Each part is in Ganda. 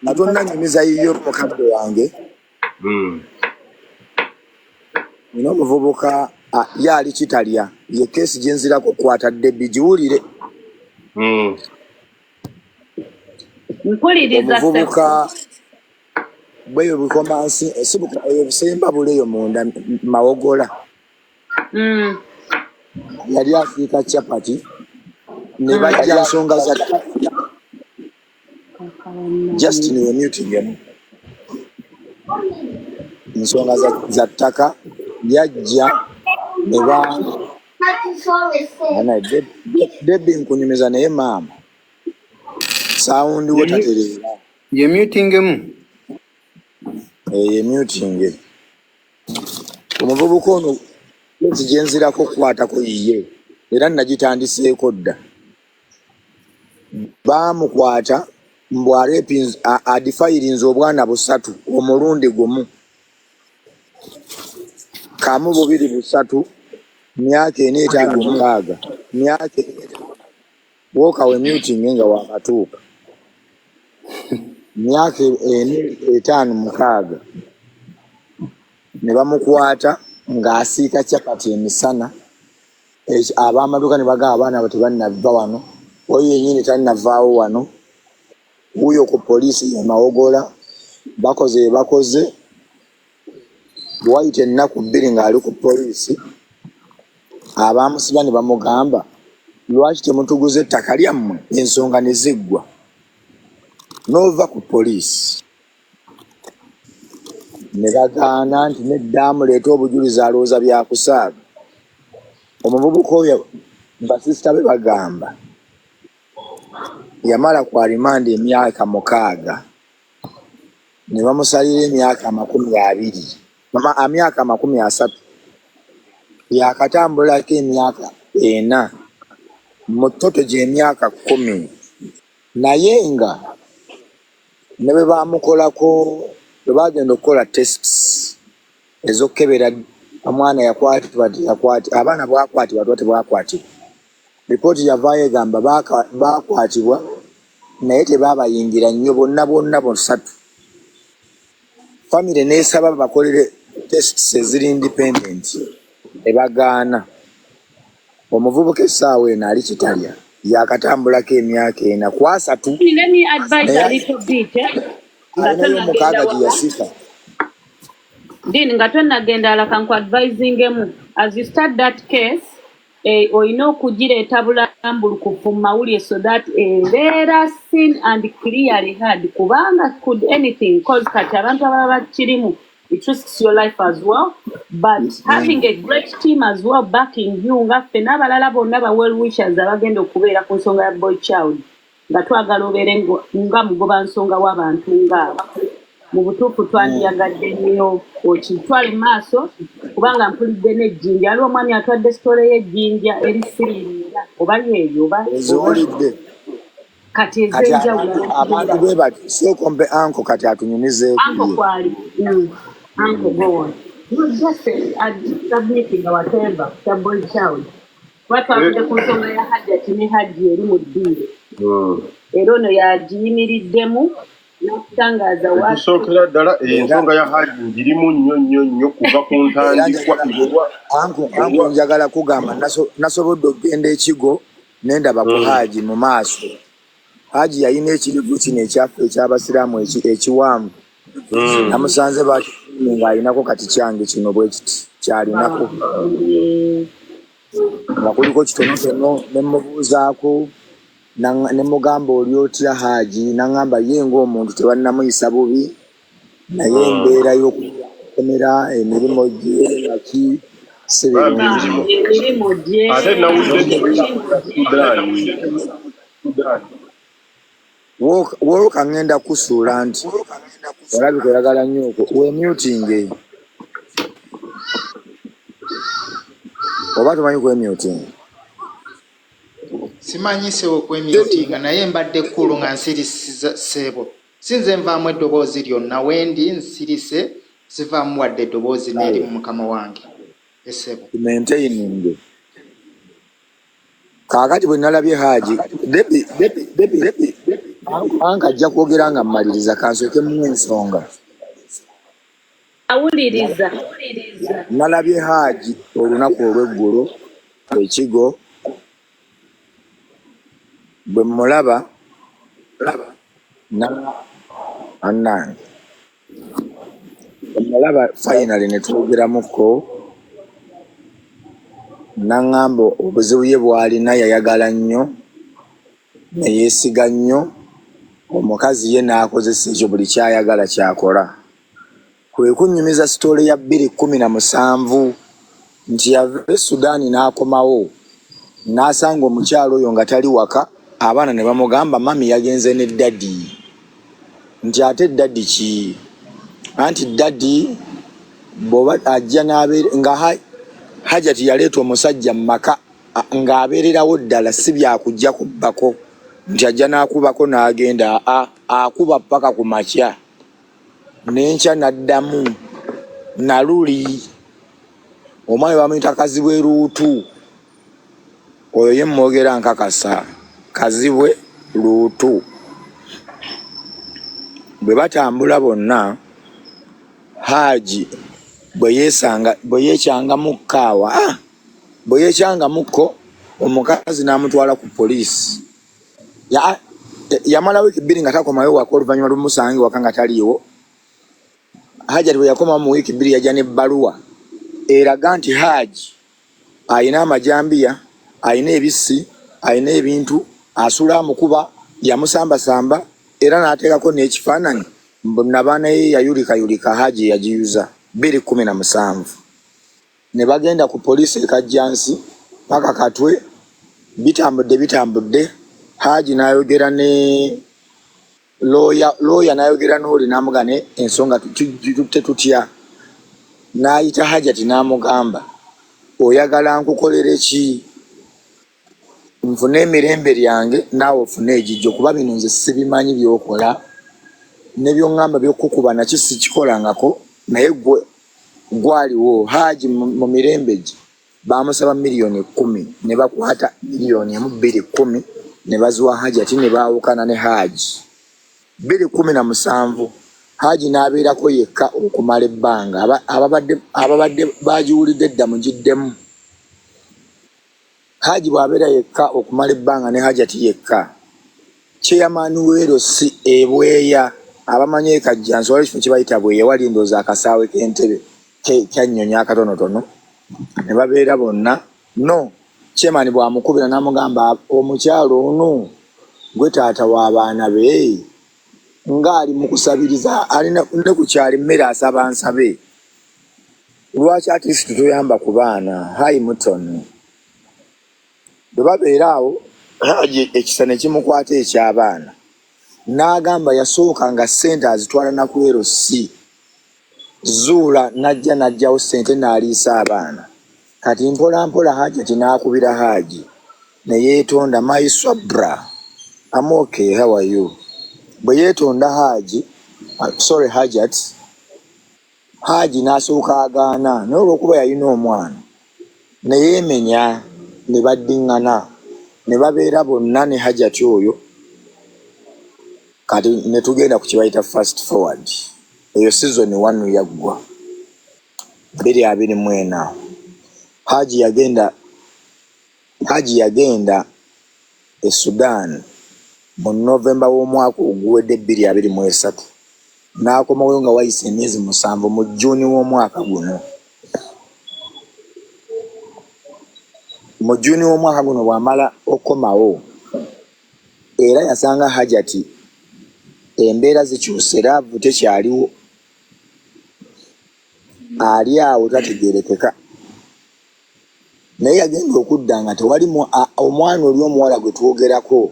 Natonna nyumiza yiyo mukadde wange. Nino omuvubuka yali kitalya ye keesi gyenzirako kwatadde bijiwulire. Omuvubuka bweyo bukomansi sibuka ebusemba buleyo munda mawogola. Yali asiika chapati ne bajja nsonga za just niwe muting yemu. Nsonga za ttaka yajja eba Debbie nkunyumiza naye maama sound wo taterera ye muting mu ye muting omuvubuka ono ekigenzirako kukwatako yiye era nagitandiseeko dda baamukwata mbwaleepinzi adifayirinze obwana busatu omulundi gumu kamu bubiri busatu myaka 4 myaka woka we muting nga wakatuuka myaka 5 ne bamukwata ng'asiika chapati emisana ab'amaduuka ne bagamba abaana abo tebannava wano oyo yennyini tannavaawo wano wuyo ku poliisi yamawogola bakoze bakoze bwayita ennaku 2 ng'ali ku poliisi abaamusiba ne bamugamba lwaki temutuguza ettaka lyammwe ensonga ne ziggwa n'ova ku poliisi ne bagaana nti neddaamu leeta obujulizi alowooza byakusaaga. Omuvubuka oyo basisita be bagamba yamala ku alimanda emyaka 6 ne bamusalira emyaka 20 emyaka 30 yakatambulako emyaka 4 mu toto gy'emyaka 10 naye nga ne bwe baamukolako bwe bagenda okukola tests ez'okkebera omwana yakwatibwa abaana bwakwatibwa tuba tebwakwatibwa lipooti yavaayo egamba baakwatibwa naye tebaabayingira nnyo bonna bonsatu. Famire neesaba bakolere tests eziri independent ne bagaana. Omuvubuka essaawa eno ali kitalya yakatambulako emyaka 4 ku 3. Let me advise a little bit. Alinayo mukaaga gye yasika. Then nga tonnagenda alaka nku advisingemu as you start that case olina okugireeta bulambulukufu mu mawulire so that embeera seen and clearly heard kubanga could anything cause kati abantu abalala bakirimu it risks your life as well but having a great team as well backing you nga ffe n'abalala bonna ba well wishers abagenda okubeera ku nsonga ya boy child nga twagala obeere nga mugoba nsonga w'abantu ngaabo mu butuufu twandiyagadde nnyo okitwale maaso kubanga mpulidde n'ejjinja aliwo omwami atwadde sitole y'ejjinja erisirinda oba yeeyo oba eziwulidde kati ez'enjawulo abantu bwe bati sookombe anko kati atunyumizeeko anko kwali anko gowon just submitting whatever kya boy child twatwavudde ku nsonga ya Hajjati ne Hajji eri mu ddiiro era ono yagiyimiriddemu n'okutangaaza wakisookera ddala ensonga ya Hajji ngirimu nnyo kuva ku ntandikwa anko njagala kugamba nasobodde okugenda ekigo nendaba ku Hajji mu maaso. Hajji yalina ekirivu kino eky'abasiraamu ekiwanvu namusanze ng'alinako kati kyange kino bwe kiti kyalinako nga kuliko kitonotono ne mubuuzaako ne mugamba oli otya Hajji n'aŋŋamba ye ng'omuntu tebannamuyisa bubi naye embeera y'okukomera emirimu gye naki si birungi ate nawulidde wooka ŋŋenda kusuula nti olabika oyagala nnyo okwo wemuting oba tomanyi kwemuting simanyisewo kwemyutinga naye mbadde kkulu nga nsirisiza ssebo sinze nvaamu eddoboozi lyonna wendi nsirise sivaamu wadde eddoboozi n'eri mu mukama wange essebo maintaining kaakati bwe nalabye Hajji Debbie Anka ajja kwogera nga mmaliriza kansooke mu ensonga. Awuliriza. Nalabye Hajji olunaku olw'eggulo ekigo bwe mulaba annange bwe mulaba finally ne twogeramuko n'aŋŋamba obuzibu ye bw'alina yayagala nnyo ne yeesiga nnyo omukazi ye n'akozesa ekyo buli kyayagala kyakola. Kwe kunnyumiza sitoole ya 2017 nti yava e Sudaani n'akomawo n'asanga omukyalo oyo nga tali waka, abaana ne bamugamba mami yagenze ne daddi. Nti ate daddi ki? Anti daddi bw'oba ajja n'abeera nga Hajjati yaleeta omusajja mu maka ng'abeererawo ddala si byakujja kubbako nti ajja n'akubako n'agenda, akuba paka ku makya n'enkya n'addamu naluli. Omwami bamuyita Kazibwe Luutu, oyo ye mwogera nkakasa, Kazibwe Luutu. Bwe batambula bonna, Hajji bwe yeekyangamu kkaawa, bwe yeekyangamukko omukazi n'amutwala ku poliisi. Yamala wiiki 2 nga takomayo waka oluvannyuma lw'omusanga waka nga taliiwo. Hajjati bwe yakomawo mu wiiki 2 yajja n'ebbaluwa eraga nti Hajji ayina amajambiya, ayina ebisi, ayina ebintu, asula amukuba, yamusambasamba era n'ateekako n'ekifaananyi nabaana ye yayulikayulika Hajji yagiyuza 2017. Ne bagenda ku poliisi e Kajjansi paka Katwe, bitambudde Hajji n'ayogera ne looya n'ayogera n'oli n'amugane ensonga tutte tutya. N'ayita Hajjati n'amugamba oyagala nkukolere ki? Nfune emirembe lyange naawe ofune ejijjo, kuba bino nze sibimanyi byokola ne by'oŋŋamba by'okkukuba nakyo sikikolangako, naye gwaliwo. Hajji mu mirembe gye baamusaba $10,000 ne bakwata $210,000 ne baziwa Hajjati ne baawukana ne Hajji. 2017 Hajji n'abeerako yekka okumala ebbanga, ababadde bagiwulidde edda mugiddemu. Hajji bw'abeera yekka okumala ebbanga ne Hajjati yekka. Chairman w'erosi ebweya abamanyi ekajjansi waliwo ekifo kye bayita bweya wali ndowooza akasaawe k'entebe kyannyonyi akatonotono, ne babeera bonna. No, chairman bw'amukubira n'amugamba omukyalo ono gwe taata w'abaana be ng'ali mu kusabiriza, alina ne ku kyalo emmere asaba nsabe. Lwaki at least toyamba ku baana? Hayi mutono. Bwe babeera awo Hajji ekisa ne kimukwata eky'abaana n'agamba yasooka nga ssente azitwala na ku LC. Zullah n'ajjawo ssente n'aliisa abaana. Kati mpola mpola Hajjati n'akubira Hajji ne yeetonda, my swabra, I'm okay, how are you? Bwe yeetonda Hajjati, Hajji n'asooka agaana naye olw'okuba yalina omwana ne yeemenya ne baddiŋŋana ne babeera bonna ne Hajjati oyo. Kati ne tugenda ku kibayita fast forward, eyo season 1 yaggwa 2024. Hajji yagenda e Sudan mu November w'omwaka oguwedde 2023 n'akomawo nga wayise emyezi 7 mu June w'omwaka guno. Mu June w'omwaka guno bw'amala okomawo era yasanga Hajjati embeera zikyuse, laavu tekyaliwo, ali awo tategeerekeka. Naye yagenda okudda nga tewali omwana oli omuwala gwe twogerako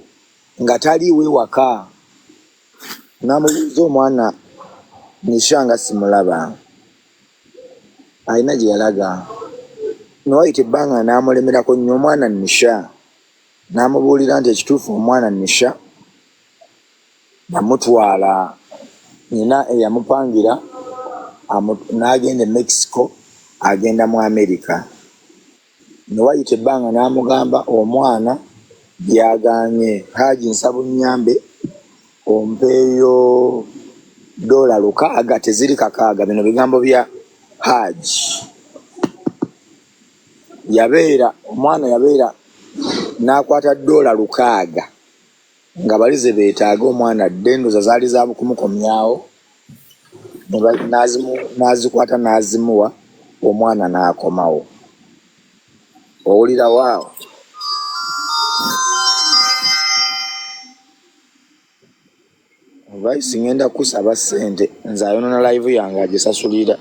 nga taliiwe waka. N'amubuuza omwana Nisha nga simulaba, alina gye yalaga. Nowayita ebbanga n'amulemerako nnyo omwana Nisha. N'amubuulira nti ekituufu omwana Nisha namutwala, nina eyamupangira n'agenda e Mexico, agenda mu America. Nowayita ebbanga n'amugamba omwana byagaanye, Hajji nsaba nnyambe ompeeyo $600 teziri kakaaga. Bino bigambo bya Hajji. Omwana yabeera n'akwata $600 nga balize beetaaga omwana addendoza zaali za kumukomyawo, n'azikwata n'azimuwa, omwana n'akomawo. Owulira waawo? Vaisi ngenda kusaba ssente nze ayonona live yange agisasulira.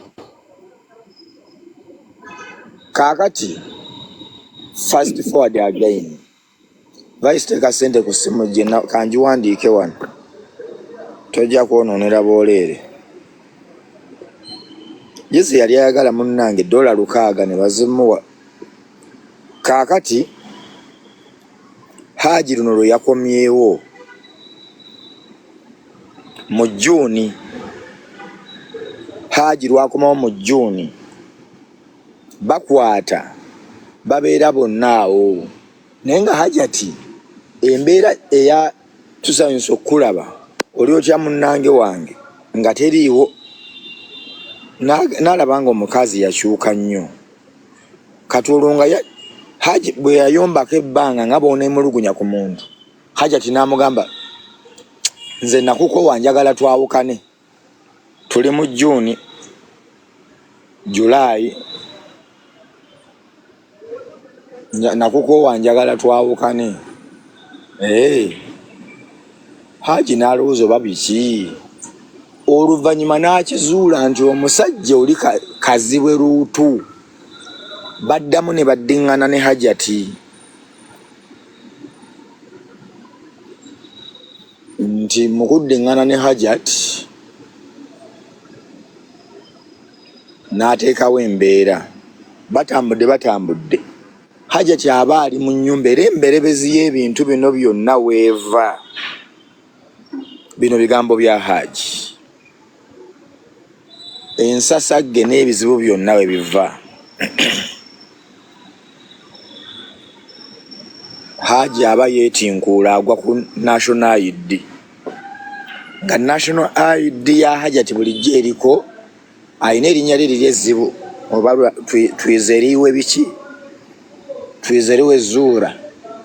Kaakati fast forward again. Vaisi teeka ssente ku ssimu gye kangiwandiike wano. Tojja kwonoonera bwoleere. Yese yali ayagala munnange $600 ne bazimuwa. Kaakati Hajji luno lwe yakomyewo mu June. Hajji lwakomawo mu June. Bakwata babeera bonna awo. Naye nga Hajjati embeera eya tusanyusa okulaba oli otya munnange wange nga teriiwo. N'alaba nga omukazi yakyuka nnyo. Kati olwo nga Hajji bwe yayombako ebbanga nga bw'oneemulugunya ku muntu, Hajjati n'amugamba nze nakukoowa njagala twawukane. Tuli mu June, July, nakukoowa njagala twawukane. Hajji n'alowooza oba biki. Oluvannyuma n'akizuula nti omusajja oli kaziwe luutu. Baddamu ne baddiŋŋana ne Hajjati nti mu kuddiŋŋana ne Hajjati n'ateekawo embeera. Batambudde. Hajjati aba ali mu nnyumba era emberebezi y'ebintu bino byonna weeva. Bino bigambo bya Hajji. Ensasagge n'ebizibu byonna we biva. Hajji aba yeetinkuula agwa ku National ID. Nga National ID ya Hajjati bulijjo eriko ayina erinnya lye liri ezzibu oba twizeriwe biki? Twizeriwe Zullah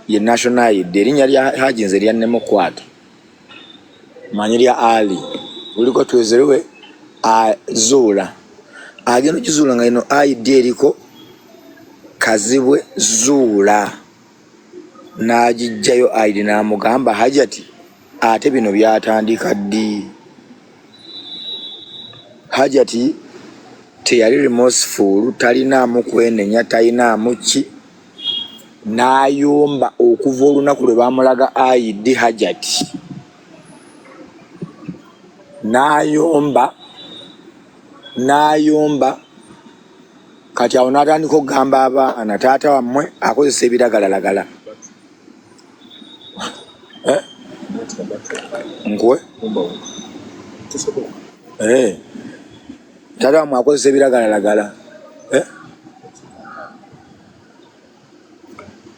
ye National ID. Erinnya lya Hajji nze lyannemukwata. Manyi lya Ali. Buliko twizeriwe Zullah. Agenda okizuula nga ino ID eriko kazibwe Zullah. N'agijjayo ID n'amugamba Hajjati ate bino byatandika ddi? Hajjati teyali remorseful, talinaamu kwenenya, talinaamu ki. N'ayomba okuva olunaku lwe baamulaga ID Hajjati. N'ayomba kati awo n'atandika okugamba abaana taata wammwe akozesa ebiragalalagala. Nkwe? Taata wammwe akozesa ebiragalalagala.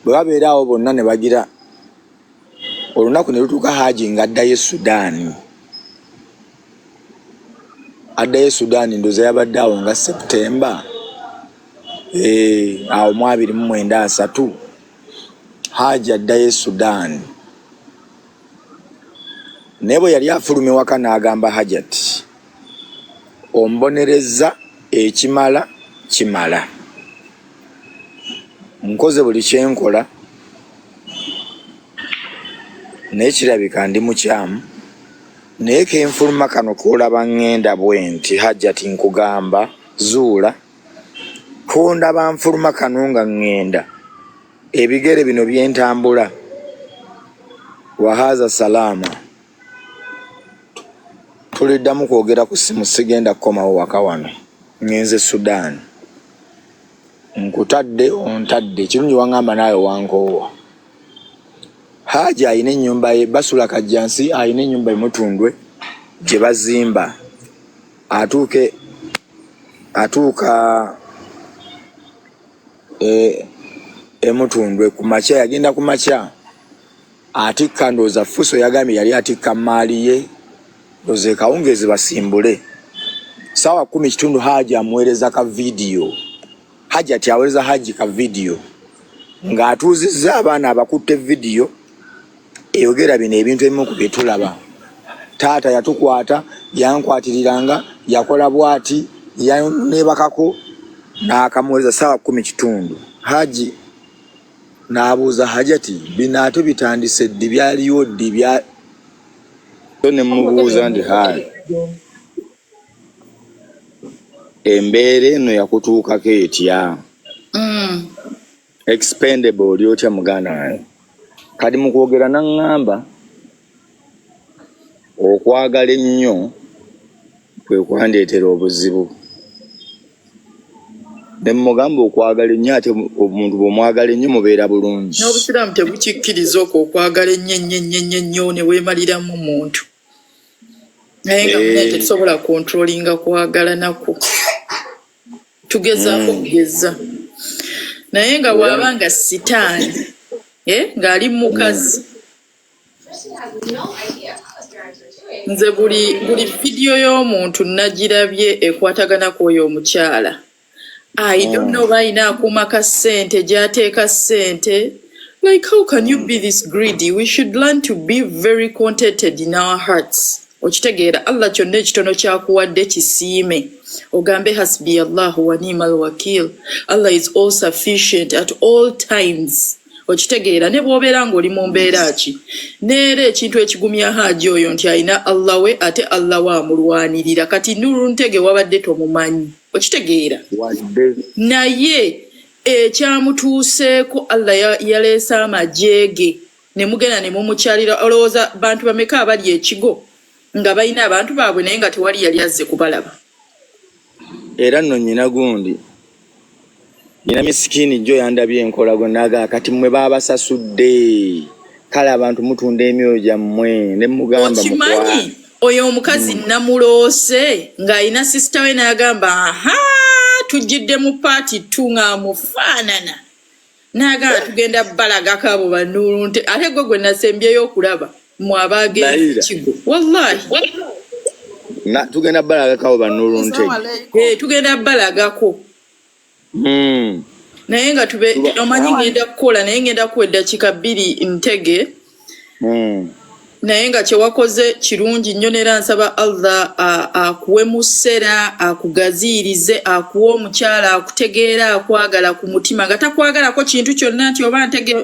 Bwe babeera awo bonna ne bagira olunaku ne lutuuka Hajji ng'addayo Sudaani. Addayo Sudaani ndoza yabadde awo nga September. Awo 29 Hajji addayo Sudaani. Naye bwe yali afulumye waka n'agamba Hajjati ombonerezza ekimala kimala. Nkoze buli kyenkola naye kirabika ndi mukyamu. Naye kenfuluma kano koolaba ngenda bwe nti Hajjati nkugamba Zullah kondaba nfuluma kano nga ngenda ebigere bino byentambula wahaza salama. Tuliddamu kwogera ku ssimu sigenda kukomawo waka wano. Ngenze Sudaani. Nkutadde ontadde ekirungi wangamba naawe wankoowa. Hajji ayina ennyumba ye basula kajjansi, ayina ennyumba emutundwe gye bazimba. Atuuka emutundwe ku makya, yagenda ku makya atikka ndooza Fuso yagambye yali atikka maali ye ndoze kawungezi basimbule sawa 10 Hajji amuweereza ka video Hajjati aweereza Hajji ka video ng'atuuzizza abaana abakutte video eyogera bino ebintu ebimu ku bye tulaba taata yatukwata yankwatiriranga yakola bwati yanebakako n'akamuweereza sawa 10 Hajji n'abuuza Hajjati binaato bitandise ddi byaliyo ddi bya ne mubuuza ndi hayi embeera eno yakutuukako etya expendable oli otya muganda wange kati mu kwogera n'aŋŋamba okwagala ennyo kwe kwandeetera obuzibu ne mugamba okwagala ennyo ate omuntu bw'omwagala ennyo mubeera bulungi n'obusiraamu tebukikkiriza okwagala ennyo ne weemaliramu muntu naye nga mune tetusobola kontrolinga kwagala nako tugezaako kugeza naye nga bw'aba nga sitaani ng'ali mukazi nze buli vidiyo y'omuntu nagirabye ekwatagana kw'oyo omukyala I don't know bayina akuuma ka ssente gy'ateeka ssente like how can you be this greedy? We should learn to be very contented in our hearts. Okitegeera Allah kyonna ekitono kyakuwadde kisiime ogambe hasbi Allahu wa ni'mal wakil. Allah is all sufficient at all times. Okitegeera ne bw'obeera ng'oli mu mbeera ki neera ekintu ekigumya Hajji oyo nti alina Allah we ate Allah we amulwanirira kati Nuru Ntege wabadde tomumanyi okitegeera naye ekyamutuuseeko Allah yaleesa amajjeege ne mugenda ne mumukyalira olowooza bantu bameka abali ekigo nga balina abantu baabwe naye nga tewali yali azze kubalaba era nno nnyina gundi nina misikini jjo yandabye enkolago naga kati mmwe baabasasudde kale abantu mutunda emyoyo gyammwe ne mugamba okimanyi oyo omukazi namuloose ng'alina sisita we n'agamba aha tujjidde mu paati tunga mufaanana n'agamba tugenda balagako abo Nuru Ntege ate gwe nasembyeyo okulaba mwabagenda kigo wallahi tugenda balagako abo Nuru Ntege tugenda balagako naye nga omanyi ngenda kukola naye ngenda kuwa eddakiika 2 Ntege naye nga kyewakoze kirungi nnyo neera nsaba Allah akuwe mu ssera akugaziirize akuwe omukyala akutegeera akwagala ku mutima nga takwagalako kintu kyonna nti oba Ntege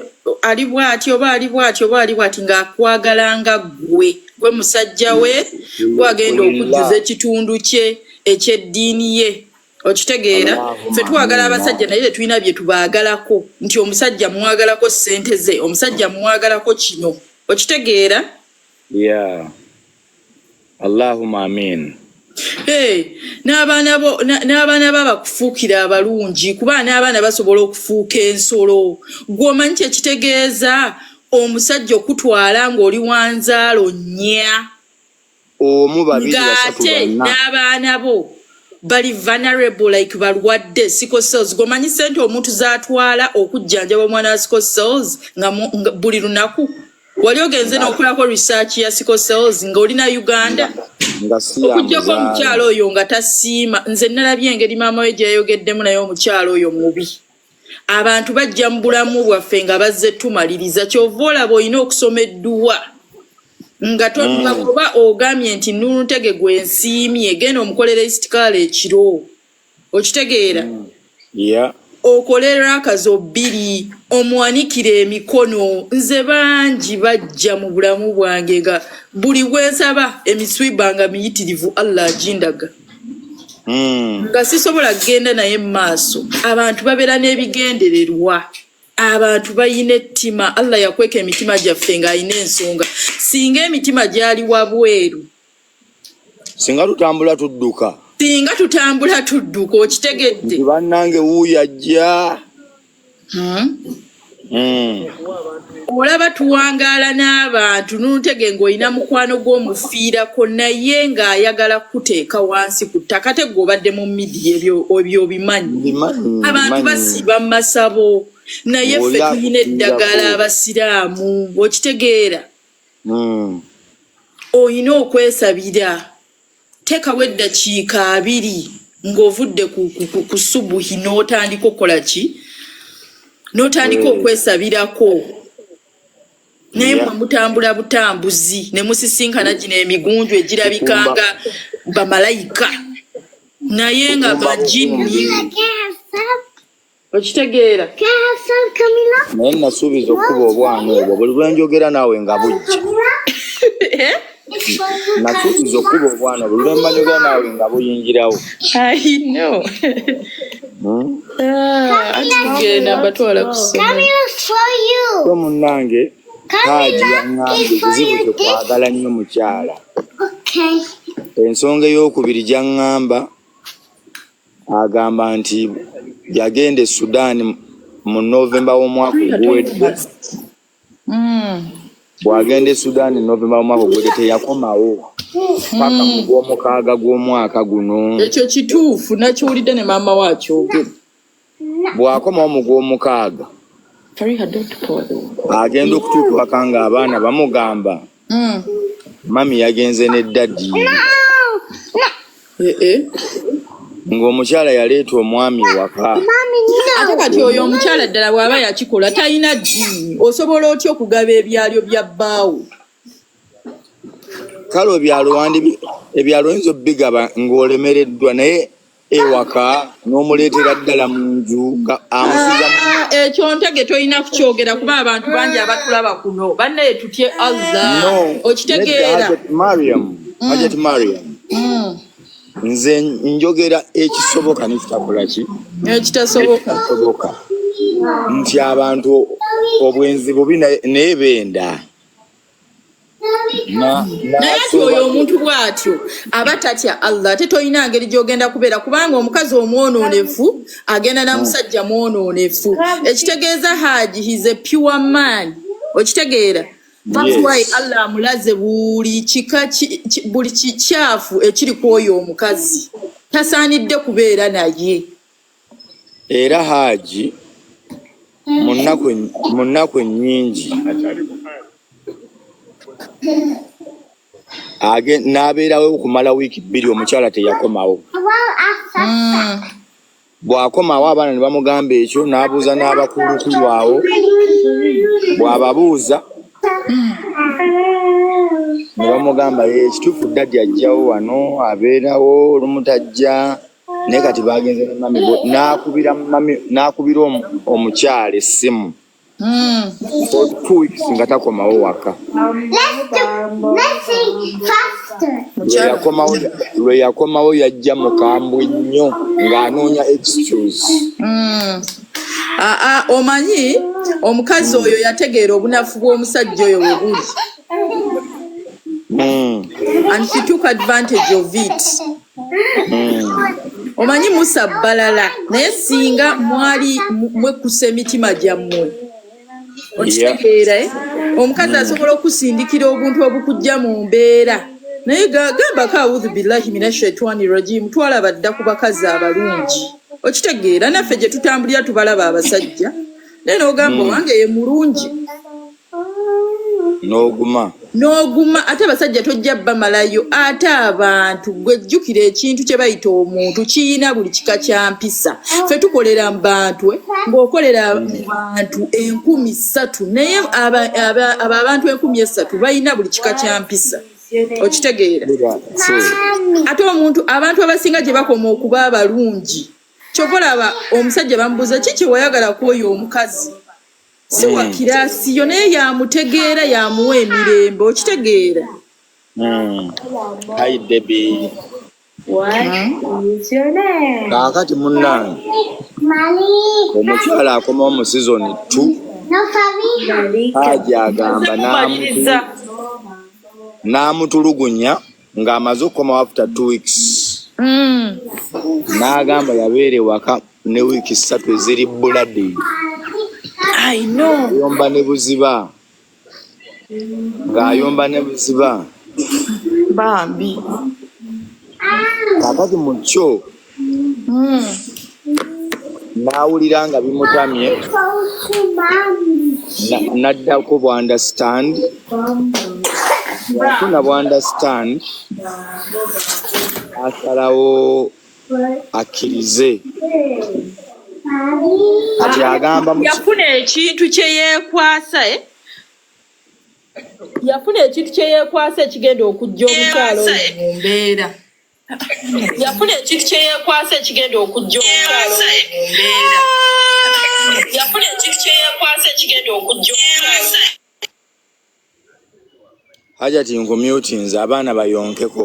ali bw'ati oba ali bw'ati oba ali bw'ati ng'akwagalanga gwe musajja we gwagenda okujjuza ekitundu kye eky'eddiini ye okitegeera ffe twagala abasajja naye tetulina bye tubaagalako nti omusajja mwagalako ssente ze omusajja mwagalako kino okitegeera Allahumma amin n'abaana babakufuukira abalungi kuba n'abaana basobola okufuuka ensolo gw'omanyi kyekitegeeza omusajja okutwala ng'oli wanzaalo nnya ng'ate n'abaana bo bali vulnerable like balwadde sickle cells gomanyi sente omuntu zaatwala okujjanjaba omwana wa sickle cells nga buli lunaku wali ogenze n'okulako research ya sickle cells ng'oli na Uganda okujjako omukyalo oyo nga tasiima nze nalabye engeri maama we gyeyayogeddemu naye omukyalo oyo mubi abantu bajja mu bulamu bwaffe nga bazze tumaliriza kyova olaba olina okusoma edduwa nga tokuba ogambye nti Nuru Ntege gwe nsiimye genda omukolera isitikaala ekiro okitegeera okolera akazo 2 omwanikira emikono nze bangi bajja mu bulamu bwange nga buli bwensaba emiswiba nga miyitirivu Allah agindaga nga sisobola kgenda naye mu maaso abantu babeera n'ebigendererwa abantu bayina ettima Allah yakweka emitima gyaffe ng'alina ensonga singa emitima gyali wabweru singa tutambula tudduka okitegedde nti bannange wuuyo ajja olaba tuwangaala n'abantu n'otege ng'olina mukwano gw'omufiirako naye ng'ayagala kuteeka wansi ku ttaka te g'obadde mu midiya ebyo bimanyi abantu basiba mu masabo naye ffe tulina eddagala abasiraamu okitegeera olina okwesabira teekawo eddakiika 2 ng'ovudde ku subuhi n'otandika okukola ki n'otandika okwesabirako naye mutambula butambuzi ne musisinkana gino emigunju egirabikanga bamalayika naye nga bajini okitegeera naye nasuubiza okuba obwana obwo buli lwe njogera naawe nga bujja nasuubiza okuba obwana buli lwe mbanjogera naawe nga buyingirawo atugenda mbatwala kusoma munnange Hajji yaŋŋambye ekizibu kyekwagala nnyo mukyala. Ensonga ey'okubiri gy'aŋŋamba agamba nti yagenda e Sudan mu Novemba w'omwaka oguwedde. Bw'agenda e Sudan Novemba w'omwaka oguwedde teyakomawo paka mu gw'omukaaga gw'omwaka guno. Ekyo kituufu nakiwulidde ne maama waakyogera. Bw'akomawo mu gw'omukaaga agenda okutuuka waka ng'abaana bamugamba mami yagenze ne daddi ng'omukyala yaleeta omwami waka. Ate kati oyo omukyala ddala bw'aba yakikola talina ddiini osobola otya okugaba ebyalyo bya bbaawo? Kale ebyalo oyinza obbigaba ng'olemereddwa naye ewaka n'omuleetera ddala mu nju amusiza ekyo ntege tolina kukyogera kuba abantu bangi abatulaba kuno bannaye tutye Allah okitegeera Hajjati Mariam nze njogera ekisoboka nekitakola ki ekitasoboka nti abantu obwenzi bubi naye benda naye ati oyo omuntu bw'atyo aba tatya Allah ate tolina ngeri gy'ogenda kubeera kubanga omukazi omwononefu agenda na musajja mwononefu ekitegeeza Hajji he's a pure man okitegeera. That's why Allah amulaze buli kikyafu ekiri ku oyo omukazi tasaanidde kubeera naye. Era Hajji mu nnaku ennyingi n'abeerawo okumala wiiki 2 omukyala teyakomawo. Bw'akomawo abaana ne bamugamba ekyo n'abuuza n'abakulukulu awo bw'ababuuza ne bamugamba ekituufu daddi ajjawo wano abeerawo olumutajja naye kati bagenze ne mami n'akubira omukyala essimu for 2 weeks nga takomawo waka. Lwe yakomawo yajja mukambwe nnyo ng'anoonya excuse. Omanyi omukazi oyo yategeera obunafu bw'omusajja oyo bwe buli and she took advantage of it. Omanyi Musa balala naye singa mwali mwekusa emitima gyammwe okitegeera omukazi asobola okusindikira obuntu obukujja mu mbeera naye gambako awudhu billahi minashaitani rajim twalaba dda ku bakazi abalungi okitegeera naffe gye tutambulira tubalaba abasajja naye n'ogamba owange ye mulungi n'oguma ate abasajja tojja bamalayo ate abantu gwejjukira ekintu kye bayita omuntu kiyina buli kika kya mpisa. Ffe tukolera mu bantu ng'okolera mu bantu 3,000 naye abantu 3,000 balina buli kika kya mpisa okitegeera. Ate abantu abasinga gye bakoma okuba abalungi kyova olaba omusajja bamubuuza kiki wayagala ku oyo omukazi si wa kirasi yo naye yamutegeera yamuwa emirembe okitegeera. Hi Debbie. Kaakati munnange omukyala akomawo mu season 2 Hajji agamba n'amutulugunya ng'amaze okukomawo after 2 weeks n'agamba yabeere waka ne wiiki 3 eziri buladi I know. Ng'ayomba ne buziba. Ng'ayomba ne buziba. Bambi. Kakati mu kyo n'awulira nga bimutamye n'addako bw'understand. Yafuna bw'understand asalawo akkirize. Kati agamba yafuna ekintu kye yeekwasa ekigenda okujja omukyalo mu mbeera. Yafuna ekintu kye yeekwasa ekigenda okujja omukyalo mu mbeera. Yafuna ekintu kye yeekwasa ekigenda okujja omukyalo. Hajjati nkumyutinze abaana bayonkeko.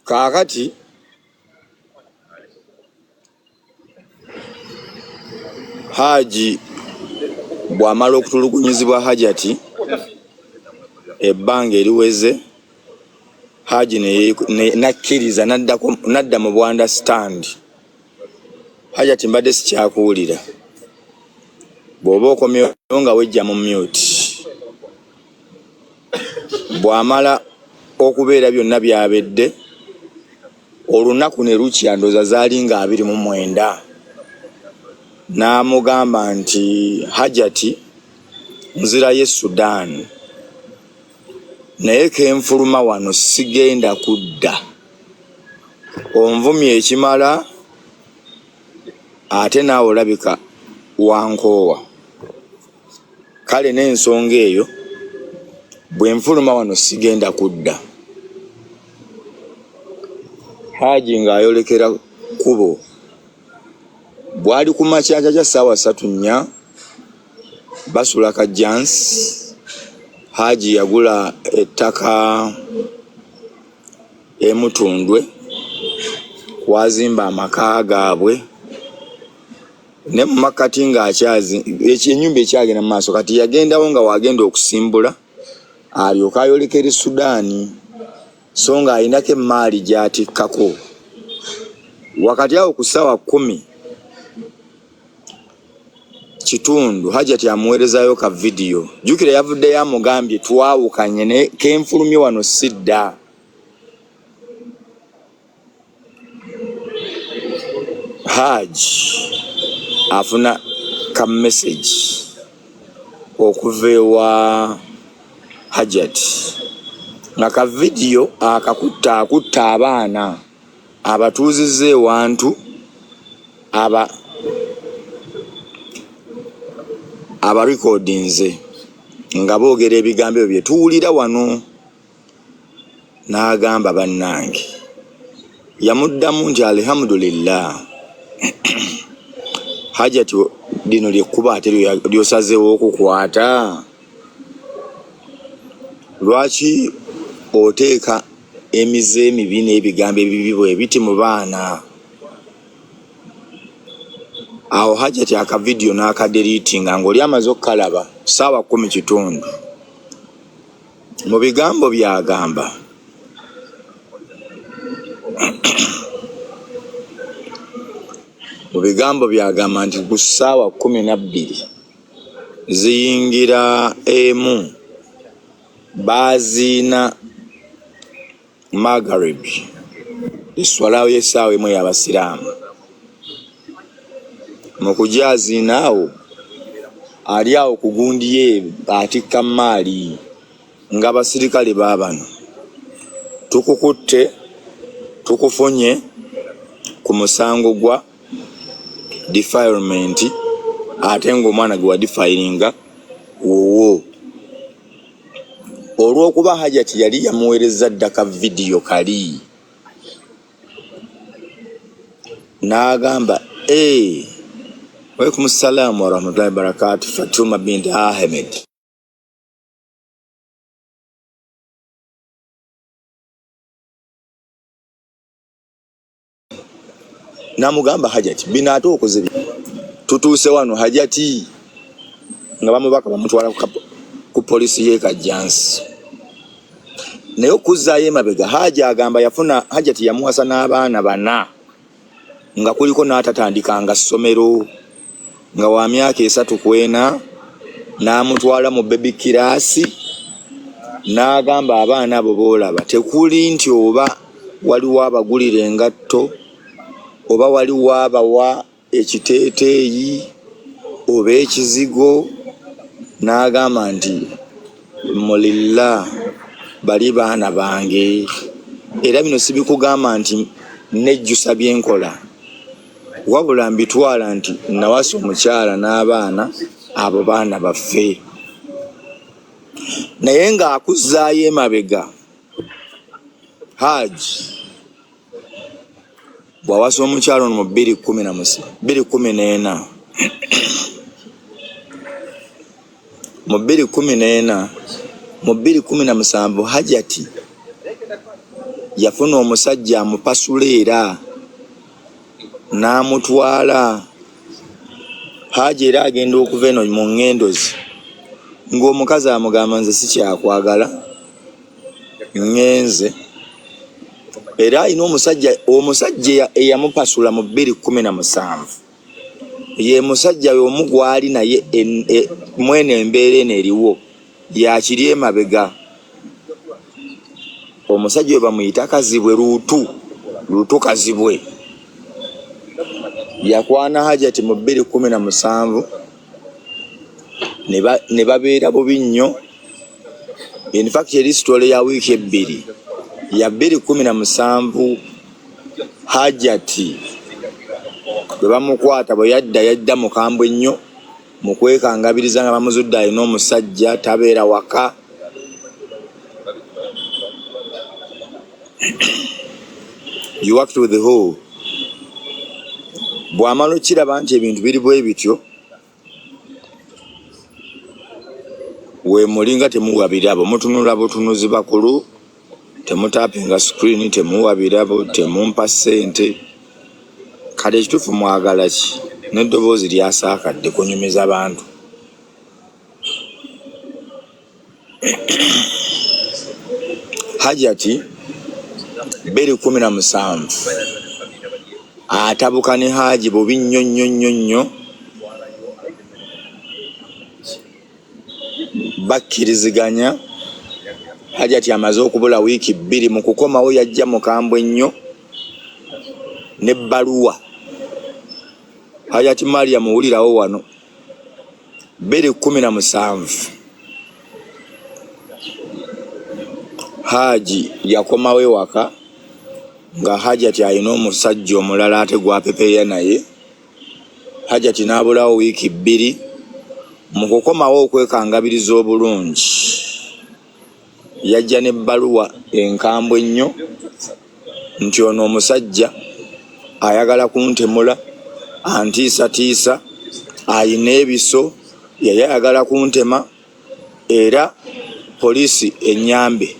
Kaakati Hajji bw'amala okutulugunyizibwa Hajjati ebbanga eriweze, Hajji nakkiriza nadda mu bw'understand. Hajjati mbadde sikyakuwulira. Bw'oba okomyewo nga wejja mu mute. Bw'amala okubeera byonna byabedde, olunaku ne lukya ndooza zaali nga 29. N'amugamba nti Hajjati nzirayo Sudan, naye kenfuluma wano sigenda kudda. Onvumye ekimala ate naawe olabika wankoowa. Kale n'ensonga eyo bwe nfuluma wano sigenda kudda. Hajji ng'ayolekera kubo. Bwali ku makyakya kya ssaawa 3:04 basula kajjansi. Hajji yagula ettaka Mutundwe kwazimba amaka gaabwe. Ne mu makati ng'ennyumba ekyagenda mu maaso, kati yagendawo nga wagenda okusimbula alyoka ayolekera Sudaani, so nga alinako emmaali gy'atikkako. Wakati awo ku ssaawa 10:00 Hajjati amuweerezayo ka vidiyo. Jjukira yavuddeyo amugambye twawukanye ne kenfulumye wano sidda. Hajji afuna ka message okuva ewa Hajjati nga ka vidiyo akutta abaana abatuuzizza ewantu aba recordinze nga boogera ebigambo ebyo bye tuwulira wano. N'agamba bannange, yamuddamu nti alhamdulillah. Hajjati lino lyekkuba ate lyosazeewo okukwata. Lwaki oteeka emize emibi n'ebigambo ebibi bwe biti mu baana? Awo Hajjati akavidiyo n'akaderiitinga ng'oli amaze okukalaba ssaawa 10:00. Mu bigambo by'agamba nti ku ssaawa 12 ziyingira emu baaziina Maghrib, eswalawo y'essaawa emu y'Abasiraamu. Mu kujaaziina awo ali awo ku gundi ye atikka maali ng'abasirikale baabano, tukukutte tukufunye ku musango gwa defilement, ate ng'omwana gwe wadifayiringa wowo. Olw'okuba Hajjati yali yamuweereza ddaka vidiyo kali, n'agamba Walaikum salam wa rahmatullahi wa barakatuh. Fatuma binti Ahmed. Namugamba Hajjati bino ate okoze tutuuse wano Hajjati nga bamubaka bamutwala ku polisi y'e Kajjansi. Naye okuzzaayo emabega Hajji agamba yafuna Hajjati yamuwasa n'abaana 4 nga kuliko n'atatandikanga ssomero. nga wa myaka 3 ku 4 n'amutwala mu baby kirasi n'agamba abaana abo boolaba tekuli nti oba waliwo abagulira engatto oba waliwo abawa ekiteeteeyi oba ekizigo, n'agamba nti mulilla bali baana bange era bino sibikugamba nti nejjusa byenkola wabula mbitwala nti nawasa omukyala n'abaana abo baana baffe. Naye ng'akuzaayo emabega Hajji bwawasa omukyala ono mu 2014 mu 2017 Hajjati yafuna omusajja amupasula era n'amutwala. Hajji era agenda okuva eno mu ŋŋendozi ng'omukazi amugamba nze sikyakwagala ŋŋenze, era alina omusajja eyamupasula mu 2017 ye musajja y'omu gwali naye mwene embeera eno eriwo yakiri emabega. Omusajja we bamuyita Kazibwe Luutu Kazibwe yakwana Hajjati mu 2017 ne babeera bubi nnyo. In fact eri sitole ya wiiki 2 ya 2017 Hajjati bwe bamukwata bwe yadda mukambwe nnyo mu kwekangabiriza nga bamuzudde alina omusajja tabeera waka. You worked with the whole. Bw'amala okiraba nti ebintu biri bwe bityo weemulinga temuwa birabo, mutunula butunuzi bakulu, temutapinga screen, temuwa birabo, temumpa ssente. Kale ekituufu mwagala ki n'eddoboozi lyasaakadde kunyumiza bantu. Hajjati 2017 atabuka ne Hajji bubi nnyo bakkiriziganya. Hajjati amaze okubula wiiki 2 mu kukomawo yajja mukambwe nnyo n'ebbaluwa. Hajjati Maria muwulirawo wano 2017 Hajji yakomawo ewaka nga Hajjati alina omusajja omulala ate gwapepeya naye. Hajjati n'abulawo wiiki 2 mu kukomawo okwekangabiriza obulungi yajja n'ebbaluwa enkambwe ennyo nti ono omusajja ayagala kuntemula, antiisatiisa, ayina ebiso, yali ayagala kuntema era poliisi ennyambe.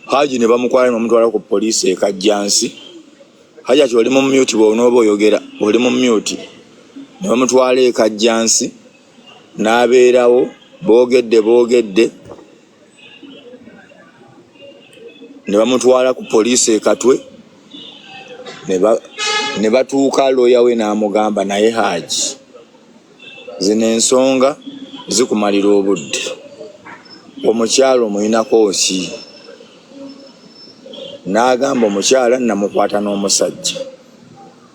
Hajji ne bamukwala ne bamutwala ku poliisi e Kajjansi. Hajjati oli mu myuti bw'onooba oyogera oli mu myuti. Ne bamutwala e Kajjansi n'abeerawo boogedde ne bamutwala ku poliisi e Katwe ne batuuka looya we n'amugamba naye Hajji zino ensonga zikumalira obudde, omukyala omuyinako ki? N'agamba omukyala namukwata n'omusajja.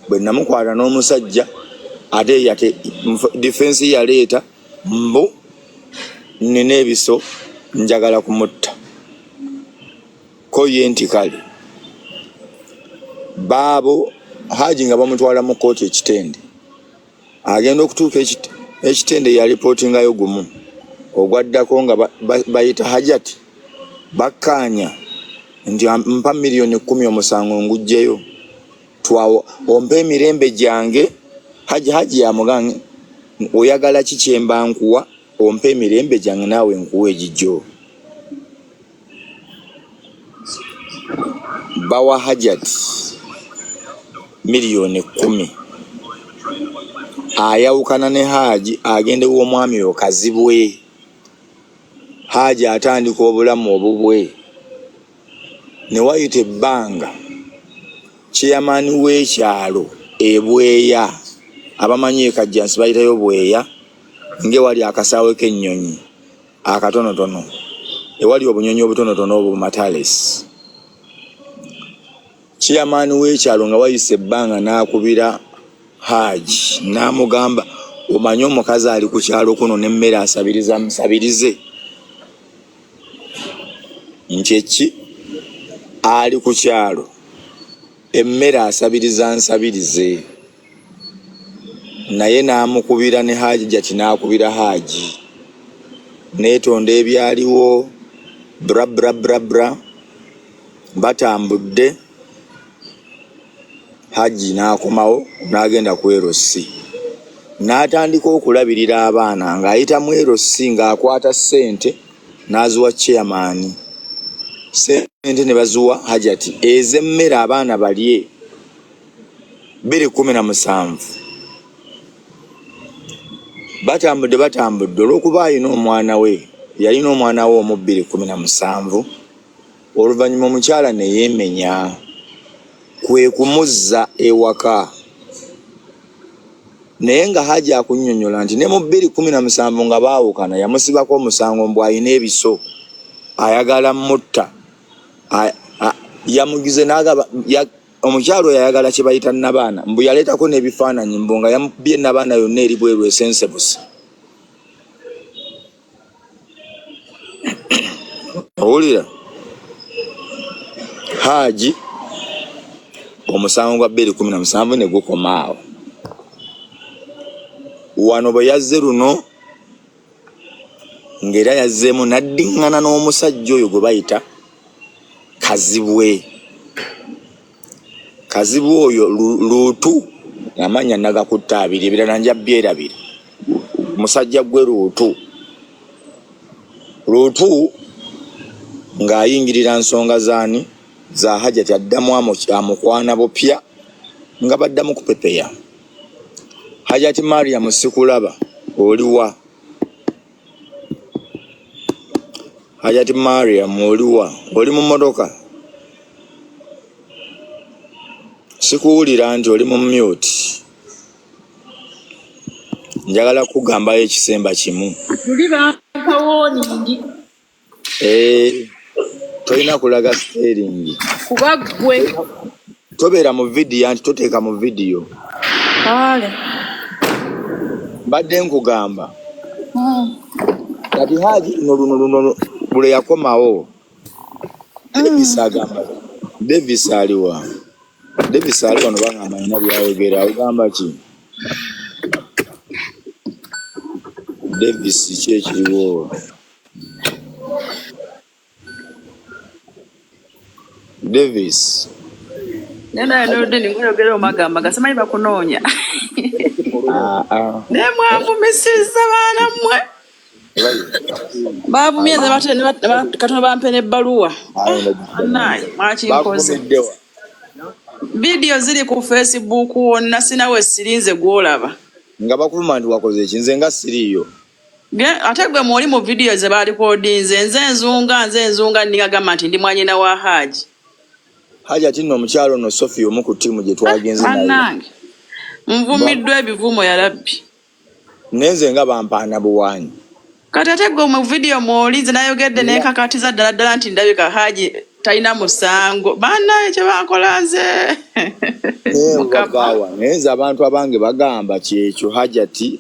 Bwe namukwata n'omusajja ate yate defense yaleeta mbu nina ebiso njagala kumutta ko ye nti kale baabo Hajji nga bamutwala mu kooti ekitende agenda okutuuka ekitende ya reportingayo gumu ogwaddako nga bayita Hajjati bakkaanya nti mpa $10,000 omusango ngujjeyo twawo ompe emirembe gyange. Hajji yamugamba oyagala ki kyemba nkuwa, ompe emirembe gyange naawe nkuwa egijjo. Bawa Hajjati $10,000 ayawukana ne Hajji agende w'omwami oyo Kazibwe. Hajji atandika obulamu obubwe ne wayita ebbanga chairman w'ekyalo ebweya abamanyi ekajjansi bayitayo bweya ng'ewali akasaawe k'ennyonyi akatonotono ewali obunyonyi obutonotono obumatalesi. Chairman w'ekyalo nga wayise ebbanga n'akubira Hajji n'amugamba omanyi omukazi ali ku kyalo kuno n'emmere asabiriza musabirize. Nti eki ali ku kyalo emmere asabiriza nsabirize. Naye n'amukubira ne Hajjati n'akubira Hajji neetonda ebyaliwo bra batambudde. Hajji n'akomawo n'agenda ku Erosi n'atandika okulabirira abaana ng'ayita mu Erosi ng'akwata ssente n'aziwa chairman. Ssente ne baziwa Hajjati ez'emmere abaana balye 217. Batambudde olw'okuba alina omwana we yalina omwana we omu 217. Oluvannyuma omukyala ne yeemenya kwe kumuzza ewaka. Naye nga Hajji akunnyonnyola nti ne mu 217 nga baawukana yamusibako omusango mbu alina ebiso ayagala mutta. Yamugize n'agaba omukyalo yayagala kye bayita nabaana mbu yaleetako n'ebifaananyi mbu nga yamubbye nabaana yonna eri bweru esensebusa. Owulira Hajji omusango gwa 217 ne gukomaawo. Wano bwe yazze luno ng'era yazzeemu n'addiŋŋana n'omusajja oyo gwe bayita Kazibwe. Kazibwe oyo Luutu amanya nagakutta abiri ebirala nja byerabira. Musajja gwe Luutu ng'ayingirira nsonga zaani za Hajjati addamu amukwana bupya nga baddamu kupepeya. Hajjati Mariam sikulaba oliwa? Hajjati Mariam oliwa? Oli mu mmotoka? Sikuwulira nti oli mu mute. Njagala kugambayo ekisemba kimu. Tuli bampawoningi. Tolina kulaga steering. Kuba gwe. Tobeera mu vidiyo anti toteeka mu vidiyo. Kale. Badde nkugamba. Kati Hajji luno bule yakomawo. Davis agamba. Davis aliwa. Davis aliwa no bangamba ina byayogera agamba ki? Davis kyekiriwo. Davis. Nena nodeni ngoyogera omagamba gasemanyi bakunoonya. Nemwavumisiza baana mmwe. Baavumyeze katono bampe n'ebbaluwa. Naye mwakinkoze. Vidiyo ziri ku Facebook wonna sinawe sirinze gwolaba. Nga bakuvuma nti wakoze eki nze nga siriiyo. Ate gwe mwoli mu vidiyo ze baalikodinze nze enzunga ningagamba nti ndi mwanyina wa Hajji. Hajjati nno omukyalo no Sophie omu ku ttiimu gye twagenze naye. Annange nvumiddwa ebivumo ya Rabbi. Nenze nga bampaana buwaanyi. Kati ate gwe mu vidiyo mwoli nze nayogedde nenkakatiza ddala nti ndabika Hajji talina musango. Bannaye kye bankola nze. Nenze abantu abange bagamba kyekyo Hajjati.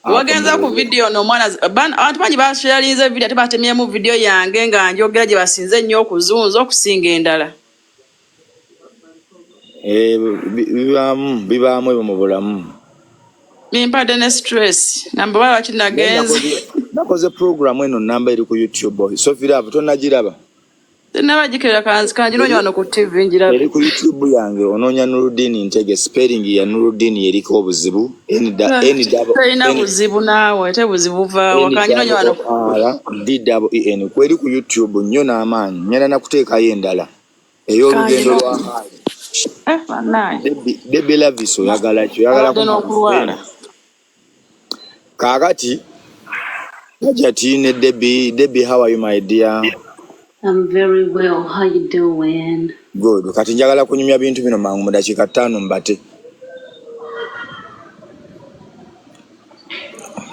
Wagenza ku video no mwana abantu bangi basharinze video ate batemyemu video yange nga njogera gye basinze nnyo okuzunza okusinga endala. Bibaamu ebyo mu bulamu. Mimpadde ne stress. Namba bala kinagenze. Nakoze program eno namba eri ku YouTube. Sophie Love tonagiraba. Nabagikira kanjinoonya wano ku TV njiraba. Eri ku YouTube yange onoonya Nuruddin Ntege spelling ya Nuruddin yeriko obuzibu. Talina buzibu naawe ate buzibu vaawo kanjinoonya wano. DWEN kweri ku YouTube nnyo n'amaanyi. Nyala nakuteekayo endala. Ey'olugendo lwa Hajji. Debbie Lavis oyagala kyo oyagala kukwena. Kaakati Hajjati ne Debbie, how are you my dear? I'm very well. How you doing? Good. Kati njagala kunyumya bintu bino mangu mu dakiika 5 mbate.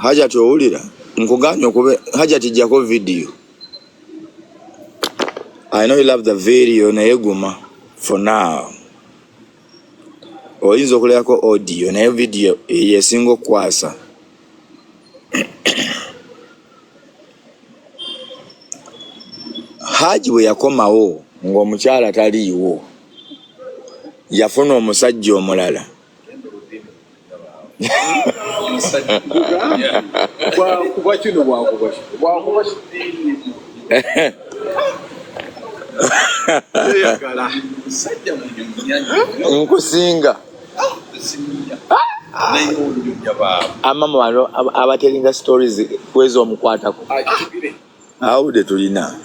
Hajjati owulira nkuganya okube Hajjati jako video. I know you love the video naye guma for now. Oyinza okuleako audio naye video yesinga okukwasa. Hajji bwe yakomawo ng'omukyala taliiwo yafuna omusajja omulala. Nkusinga amama wano abateringa stories kwezi omukwatako awude tulina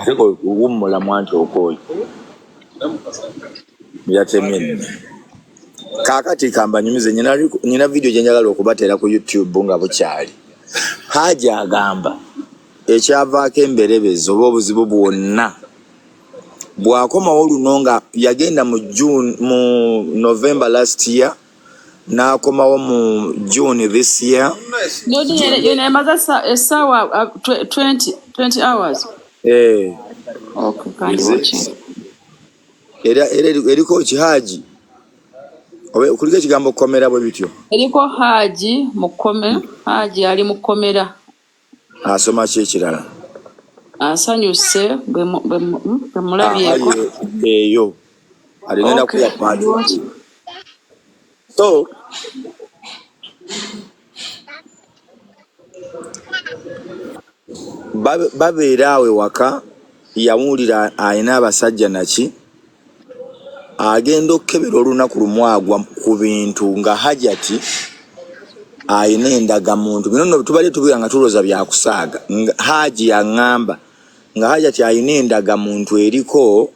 ariko uwummula mwanti okoyo yatemye. Kakati kamba nyumize nyina video gyenjagala okubatera ku YouTube nga bukyali. Hajji agamba ekyavaako emberebezo oba obuzibu bwonna bwakomawo luno nga yagenda mu November last year n'akomawo mu June this year. Esawa 20 hours. Okay, kind watching. Eriko Hajji kuliko ekigambo kukomera bwe bityo. Eriko Hajji mukome. Hajji ali mukomera. Asoma ki ekirala? Asanyuse bwe mulabyeko. Eyo aligenda kuya party. So babeera awe waka yawulira ayina abasajja naki agenda okukebera olunaku lumwagwa ku bintu nga Hajjati ayina endagamuntu. Bino nno tubale tubira nga tuloza byakusaaga. Hajji yaŋŋamba nga Hajjati ayina endagamuntu eriko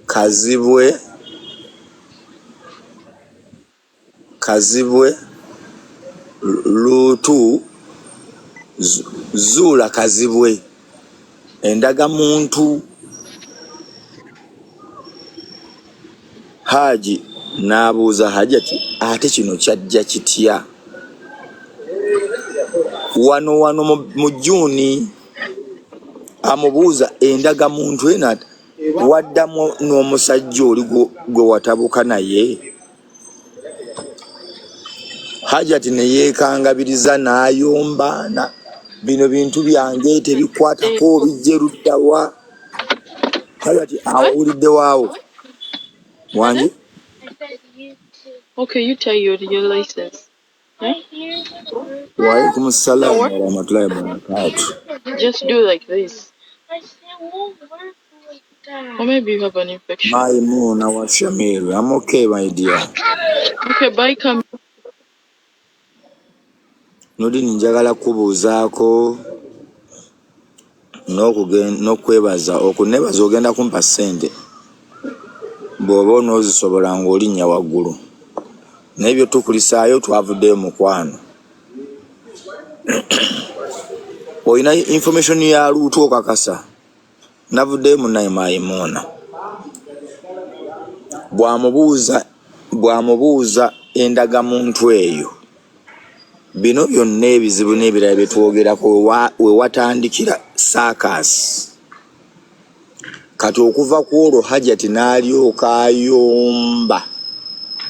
Kazibwe Lutu Zullah Kazibwe endagamuntu. Hajji n'abuuza Hajjati ate kino kyajja kitya? Wano mu Juni amubuuza endagamuntu ena waddamu n'omusajja oli gwe watabuka naye. Hajjati ne yeekangabiriza n'ayomba bino bintu byange tebikwatako bijje luddawa. Hajjati awulidde waawo wange. Okay, you tell your license. Waalaikum salaam wa rahmatullahi wa barakatuh. Just do like this. Or maybe you have an infection. Maimuna wa Shamiru. I'm okay, my dear. Okay, bye, come. Nodi njagala kubuuzaako n'okwebaza okunebaza ogenda kumpa ssente bw'oba onoozisobola ng'olinnya waggulu. N'ebyo tukulisaayo twavuddeyo mukwano. Olina information ya Lutu okakasa. Navuddeyo munnaye Maimuna. Bw'amubuuza endagamuntu eyo. Bino byonna ebizibu n'ebirala bye twogerako we watandikira saakasi. Kati okuva ku olwo Hajjati n'alyoka ayomba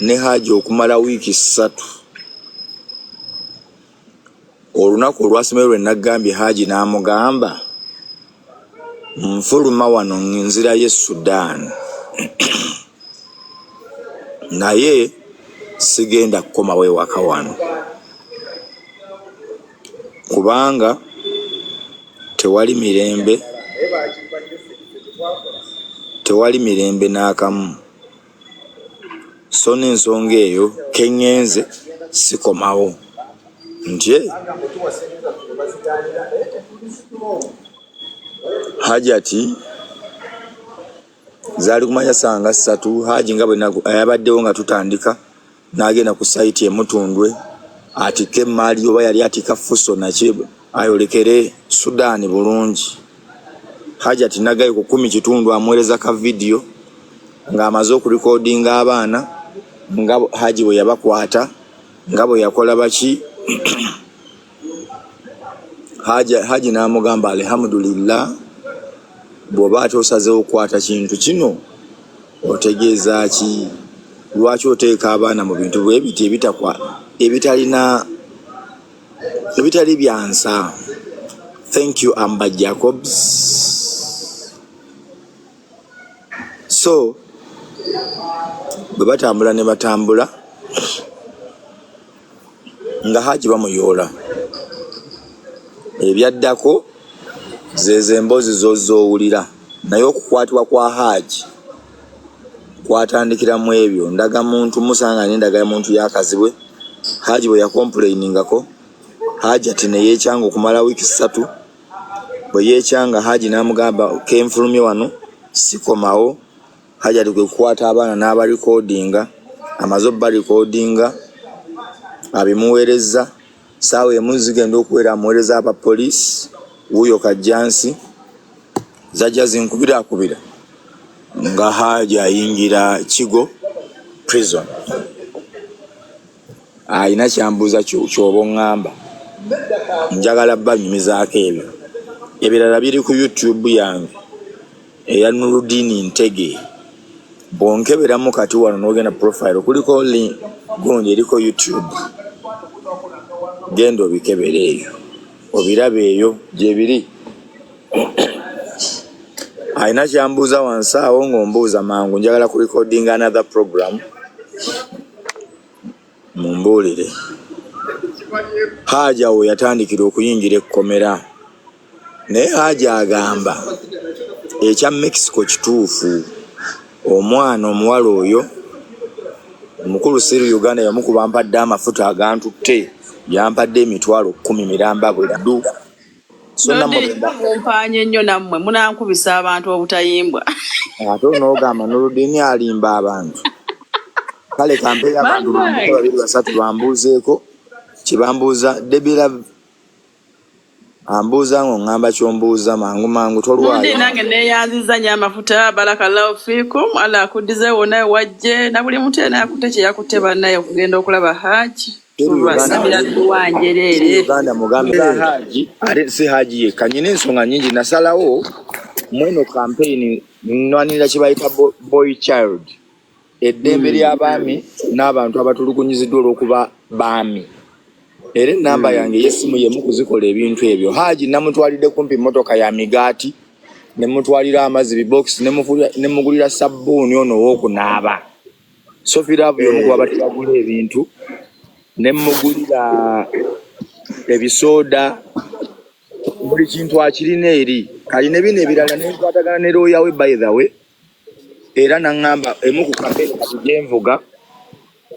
ne Hajji okumala wiiki 3. Olunaku olwasemero lwe nagambye Hajji n'amugamba nfuluma wano nzirayo e Sudan naye sigenda kukomawo ewaka wano kubanga tewali mirembe n'akamu. So n'ensonga eyo keŋŋenze sikomawo nti Hajjati zaali kumanya sanga 3. Hajji nga bwe yabaddewo nga tutandika n'agenda ku site emutundwe atike maali oba yali atika fuso naki ayolekere Sudan bulungi. Hajjati nagayo ku 10 kitundu amwereza ka video ng'amaze okulikodinga abaana nga Hajji bwe yabakwata nga bwe yakola baki Hajji n'amugamba alhamdulillah bw'oba ate osazeewo okukwata kintu kino otegeeza ki lwaki oteeka abaana mu bintu bwe biti ebitali byansa. Thank you Amber Jacobs. So bwe batambula ne batambula nga Hajji bamuyoola ebyaddako zeeze emboozi z'ozoowulira naye okukwatibwa kwa Hajji kwatandikira mu ebyo ndagamuntu musanga n'endagala muntu yakazibwe. Hajji bwe yakomplainingako Hajjati ne yeekyanga okumala wiiki 3. Bwe yeekyanga Hajji n'amugamba kenfulumye wano sikomawo. Hajjati kwe kukwata abaana n'abalikodinga amaze obalikodinga abimuweereza saawa emu zigenda okuwera amuweereza abapoliisi wuuyo kajjansi zajja zinkubira nga Hajji ayingira Kigo prison. Ayina kyambuuza ky'oba oŋŋamba njagala banyumizaako ebyo. Ebirala biri ku YouTube yange eya Nurudini Ntege. Bwonkeberamu kati wano n'ogenda profile kuliko link gundi eriko YouTube. Genda obikebera eyo obirabe eyo gye biri. Ayina kyambuuza wansi awo ng'ombuuza mangu njagala ku recording another program mumbuulire. Hajji awo yatandikira okuyingira ekkomera naye Hajji agamba ekya Mexico kituufu. Omwana omuwala oyo omukulu Siri Uganda yamukuba mpadde amafuta agantutte yampadde emitwalo 10 miramba bweddu. So mumpanye nnyo nammwe munankubisa abantu obutayimbwa. Ate n'ogamba Nurudini alimba abantu. Kale kampe abantu 2-3 bambuuzeeko kibambuuza Debira ambuuza ng'oŋŋamba ky'ombuuza mangu tolwayo. Nange neeyanziza nnyo amafuta barakallahu fiikum ala akuddize wonna wajje na buli muntu yena yakutte kye yakutte bannaye okugenda okulaba Hajji. Uganda mugambe Hajji ate si Hajji yekka nyina ensonga nnyingi nasalawo mweno campaign nnwanirira kye bayita boy child eddembe ly'abaami n'abantu abatulugunyiziddwa olw'okuba baami. Era enamba yange y'essimu yemu kuzikola ebintu ebyo. Hajji namutwalidde kumpi motoka ya migaati ne mutwalira amazzi bibox ne mugulira sabbuuni ono ow'okunaaba. Sofiravu y'omu ku babatagula ebintu ne mugulira ebisooda buli kintu akirina eri. Kalina bino ebirala nenkwatagana ne looya we by the way. Era naŋŋamba emu ku kampeni katujenvuga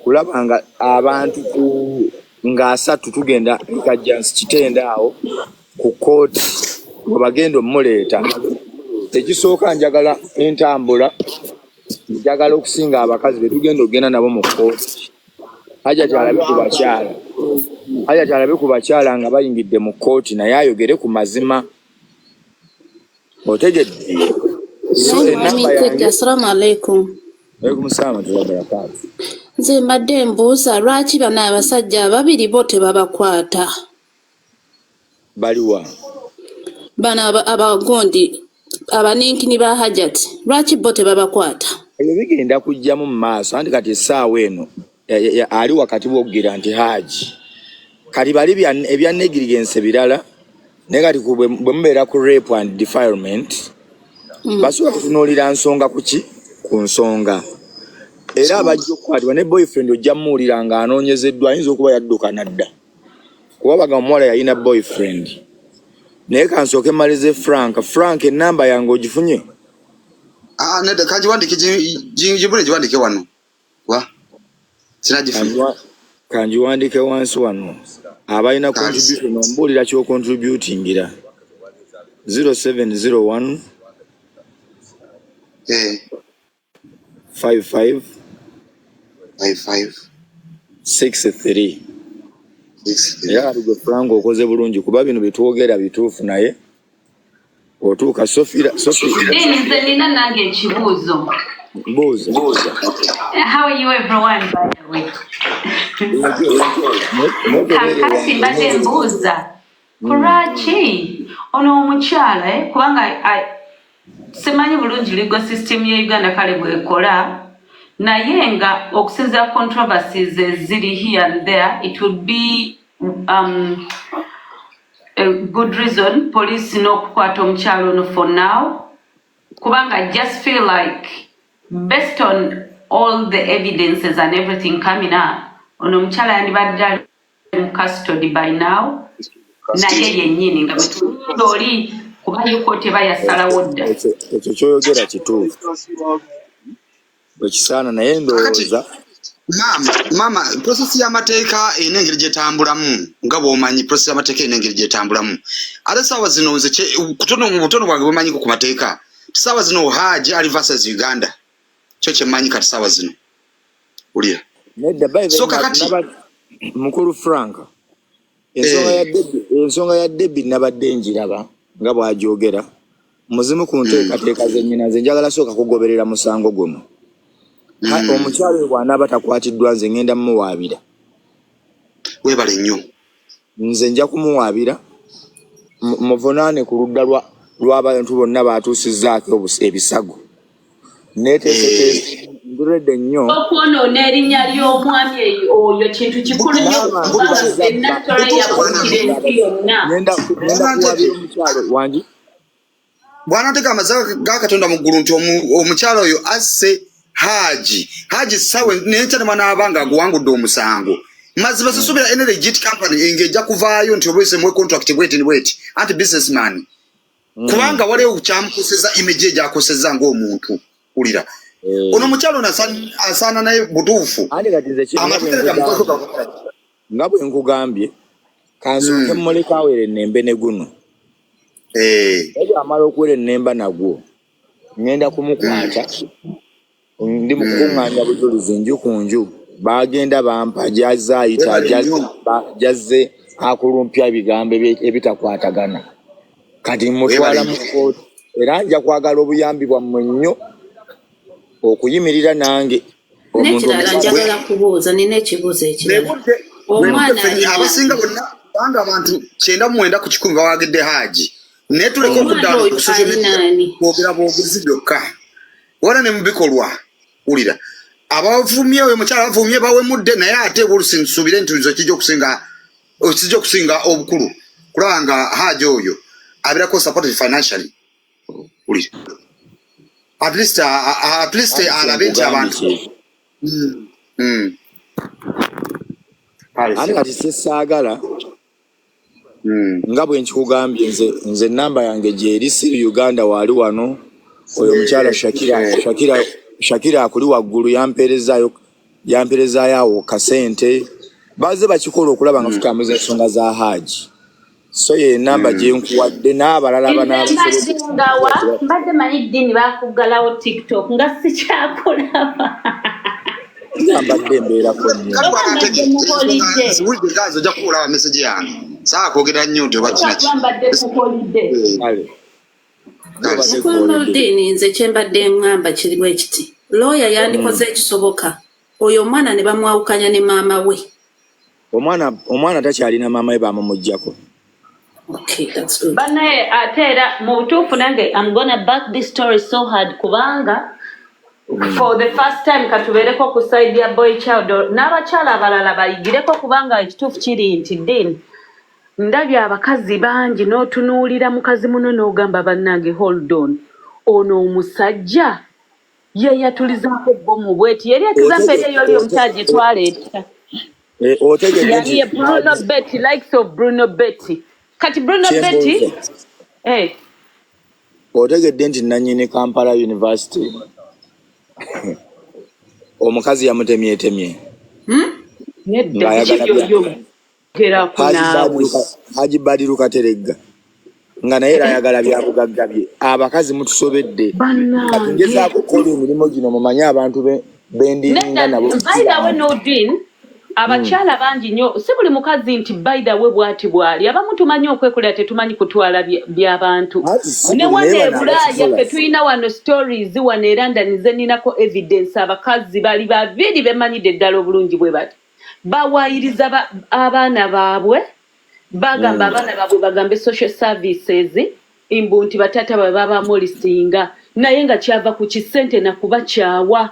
kulaba nga abantu nga 3 tugenda kajjansi kitenda awo ku kooti bwe bagenda omuleeta. Ekisooka njagala entambula njagala okusinga abakazi be tugenda okugenda nabo mu kooti. Hajjati alabe ku bakyala nga bayingidde mu kooti naye ayogere ku mazima. Otegedde? Assalamu alaikum. Alaikum salaam wa barakatuh. Nze mbadde mbuuza lwaki bano abasajja ababiri bo tebabakwata? Baliwa? Bano abagondi abaninkini ba Hajjati lwaki bo tebabakwata? Ebyo bigenda kujjamu mu maaso anti kati essaawa eno ali wakati bw'okugira nti Hajji kati bali ebya negligence birala naye kati bwe mubeera ku rape and defilement basobola kutunuulira nsonga ku nsonga. Era abajja okukwatibwa ne boyfriend ojja muwulira nga anoonyezeddwa ayinza okuba yadduka nadda kuba baga omuwala yalina boyfriend. Naye kansooke malize Frank ennamba yange ogifunye? Nedda kanjiwandike gibule giwandike wano kanjiwandike wansi wano. Abalina contribution ombuulira ky'ocontributingira 0701 55 63. Era alugo Frank okoze bulungi kuba bino bitwogera bituufu naye otuuka Sofira. Nze nina nange ekibuuzo. Mbuuza. How are you everyone by the way? Kakati mbadde mbuuza kulwaki ono omukyala kubanga simanyi bulungi legal system ya Uganda kale bwekola naye nga okusinza controversies ziri here and there, it would be a good reason police n'okukwata omukyala ono for now kubanga I just feel like based on all the evidences and everything coming up ono omukyala yandibadde mu custody by now naye yennyini nga bwetulinda oli kuba yuko tebayasalawo dda ekyo kyoyogera kituufu bwekisaana naye ndowooza mama process y'amateeka erina engeri gyetambulamu nga bw'omanyi process y'amateeka erina engeri gyetambulamu ate saawa zino nze mu butono bwange bwemanyiko ku mateeka saawa zino Hajji ali versus Uganda kyo kyemmanyi kati saawa zino ulira so kakati mukulu Frank ensonga ya Debbie nabadde njiraba nga bw'ajoogera muzimu ku nteekateeka zennyina nze njagala sooka kugoberera musango guno omukyalo we bw'anaaba takwatiddwa nze ngenda mumuwaabira weebale nnyo nze nja kumuwaabira muvunaane ku ludda lw'abantu bonna baatuusizzaako ebisago neeteeseteese nduredde nnyo okwonoona erinnya ly'omwami oyo kintu kikulu nnyo kubanga ennattole yakuukira ensi yonna ngenda kuwaabira omukyalo wangi bw'anateeka amazima ga Katonda mu ggulu nti omukyalo oyo asse Hajji sawe n'enkyalema n'abanga aguwangudde omusango mazima sisuubira any legit company engejja kuvaayo nti olwese muwe contract bweti anti businessman kubanga waliwo kyamukoseza image gyakoseza ng'omuntu ulira ono mukyalo asaana naye butuufu nga bwe nkugambye kansooke mmuleka awere ennembe ne guno ebyo amala okuwera ennemba nagwo ngenda kumukwata ndi mu kukuŋŋaanya bujulizi nju ku nju bagenda bampa jazayita jazze akulumpya ebigambo ebitakwatagana kati mutwala mu kooti era nja kwagala obuyambi bwammwe nnyo okuyimirira nange n'ekirala njagala kubuuza nina ekibuuzo ekirala omwana abasinga bonna kubanga abantu 99 ku 100 bawagidde Hajji naye tuleka okuddaala kwogera bwogezi byokka wala ne mu bikolwa ulira abavumye oyo mukyala bavumye bawemudde naye ate olusinsuubire nti nzo kijja okusinga obukulu kulaba Hajji oyo abirako supported financially ulira at least alabe nti abantu ani kati sisaagala nga bwe nkikugambye nze namba yange gyeri siri Uganda waali wano oyo mukyala Shakira akuli waggulu yamperezaayo awo kasente baze bakikola okulaba nga tutambuza ensonga za Hajji so ye namba gyenkuwadde n'abalala banaabasobola mbadde manyi ddiini bakuggalawo TikTok nga sikyakulaba mbadde mbeerako ojja kukulaba meseji yange saa kwogera nnyo nti Ddiini nze kyembadde ngamba kiri bwe kiti looya yandikoze ekisoboka oyo omwana ne bamwawukanya ne maama we omwana takyalina maama we bamumuggyako banaye ate era mu butuufu nange I'm gonna back this story so hard kubanga for the first time katubeereko ku side ya boy child n'abakyala abalala bayigireko kubanga ekituufu kiri nti Ddiini ndabye abakazi bangi n'otunuulira mukazi muno n'ogamba bannange hold on ono omusajja ye yatulizaako bbomu bweti yeri example eyoli omukyala twaleeta yali Bruno Betty likes of Bruno Betty kati Bruno Betty otegedde nti nannyini Kampala University omukazi yamutemyetemye Hajji Badiru Kateregga nga naye era ayagala byabugagga bye abakazi mutusobedde kati ngezaako kukola emirimu gino mumanye abantu bendiringa nabo by the way no Dean abakyala bangi nnyo si buli mukazi nti by the way bwati bwali abamu tumanyi okwekolera tetumanyi kutwala by'abantu ne wane ebulaaya ffe tulina wano stories wano era ndanize ninako evidence abakazi bali babiri bemanyidde ddala obulungi bwe bati bawayiriza abaana baabwe bagamba abaana baabwe bagambe social services imbu nti batata baabwe babamolisinga naye nga kyava ku kisente nakubakyawa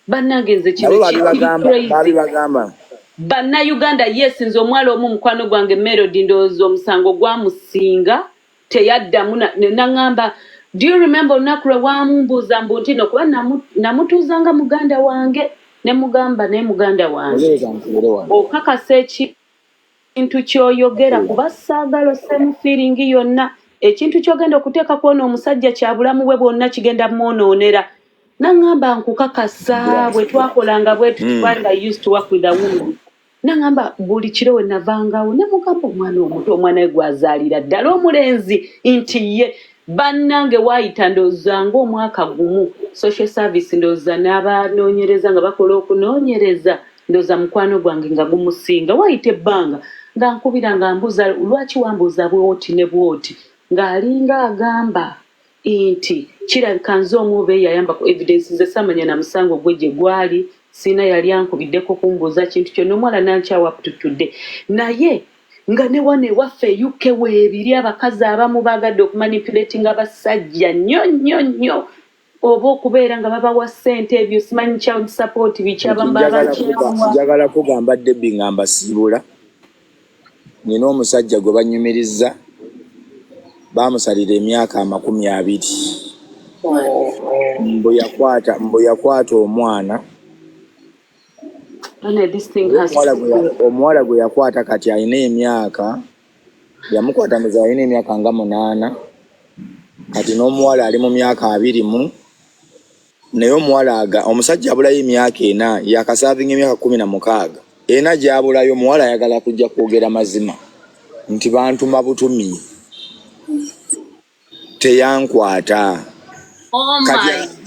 bannange nze kino bagamba Bannayuganda yes nze omwala omu mukwano gwange Melody ndowooza omusango gwamusinga teyaddamu naŋŋamba do you remember olunaku lwe wamumbuuza mbu nti no kuba namutuuzanga muganda wange ne mugamba naye muganda wange okakasa ekintu ky'oyogera kuba saagala osemu feelingi yonna ekintu ky'ogenda okuteeka kwona omusajja kyabulamu bwe bwonna kigenda mwonoonera naŋŋamba nkukakasa bwe twakolanga bwe tutwanga used to work with a woman naŋŋamba buli kiro we navangawo ne mugamba omwana omuto omwana we gwazaalira ddala omulenzi nti ye bannange waayita ndowooza ng'omwaka gumu social service ndowooza n'abanoonyereza nga bakola okunoonyereza ndowooza mukwano gwange nga gumusinga waayita ebbanga nga nkubira nga mbuuza lwaki wambuuza bwoti ne bwoti ng'alinga agamba nti kirabika nze omuoba eyayamba ku evidence ze samanya na musango gwe gye gwali siina yali ankubiddeko kumbuuza kintu kyonna omuwala nankyawa tutudde naye nga ne wane ewaffe UK weebiri abakazi abamu baagadde okumanipulatinga abasajja nnyo oba okubeera nga babawa ssente ebyo simanyi child support bikyabamu babakyawa njagala kugamba Debbie nga mbasiibula nina omusajja gwe banyumirizza baamusalira emyaka 20 mbu yakwata omwana omuwala gwe yakwata kati alina emyaka yamukwata mbuzi alina emyaka nga 8 kati n'omuwala ali mu myaka 20 naye omusajja abulayo emyaka 4 yakasavinga emyaka 16 ena gyabulayo omuwala ayagala kujja kwogera mazima nti bantuma butumi teyankwata. Oh my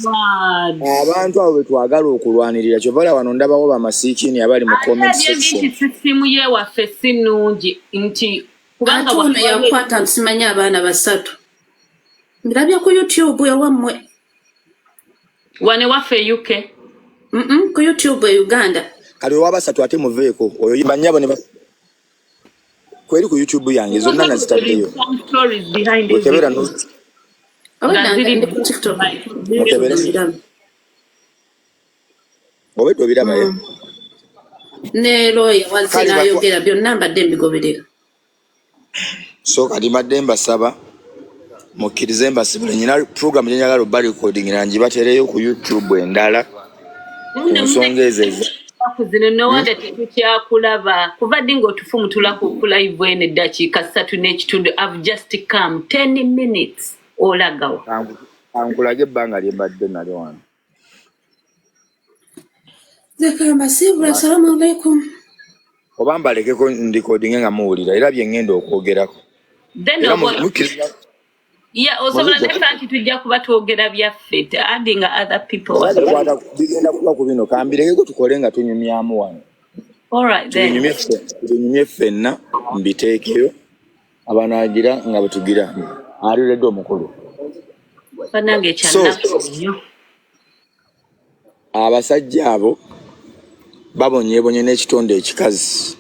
God. Abantu abo betwagala okulwanirira kyovala wano ndabawo bamasiikini abali mu comment section. Simu ye waffe sinungi nti kubanga wano yakwata nsimanya abaana basatu. Ndabya ku YouTube yawammwe. Wane waffe UK? Ku YouTube Uganda. Kali wabasatu ate muveeko oyo yibanyabo ne kweli ku YouTube yange zonna nazitaddeyo. Stories behind it. TikTok. Obedo biraba ye. Ne lawyer wazina ayogera byonna mbadde mbigoberera. So kali mademba saba mukkirize mbasibule nyina program nyenyaga bali recording nanjibatereyo ku YouTube endala. Nsonga ezo. Kuzino no wanda tukyakulaba kubadde ng'otufumu tulaku ku live ene dakiika 3 n'ekitundu. I've just come 10 minutes. Olagawo ankulage ebbanga lyembadde nalyo wano zekamba sibula assalamu alaikum oba mbalekeko ndikodinge nga muwulira era byengenda okwogerako osobola nefanti tujja kuba twogera byaffe adding other people bigenda kuba ku bino kambireko tukole nga tunyumyamu wano tunyumye ffenna mbiteekeyo abanaagira nga bwetugira aliredde omukulu abasajja abo babonyebonye n'ekitonde ekikazi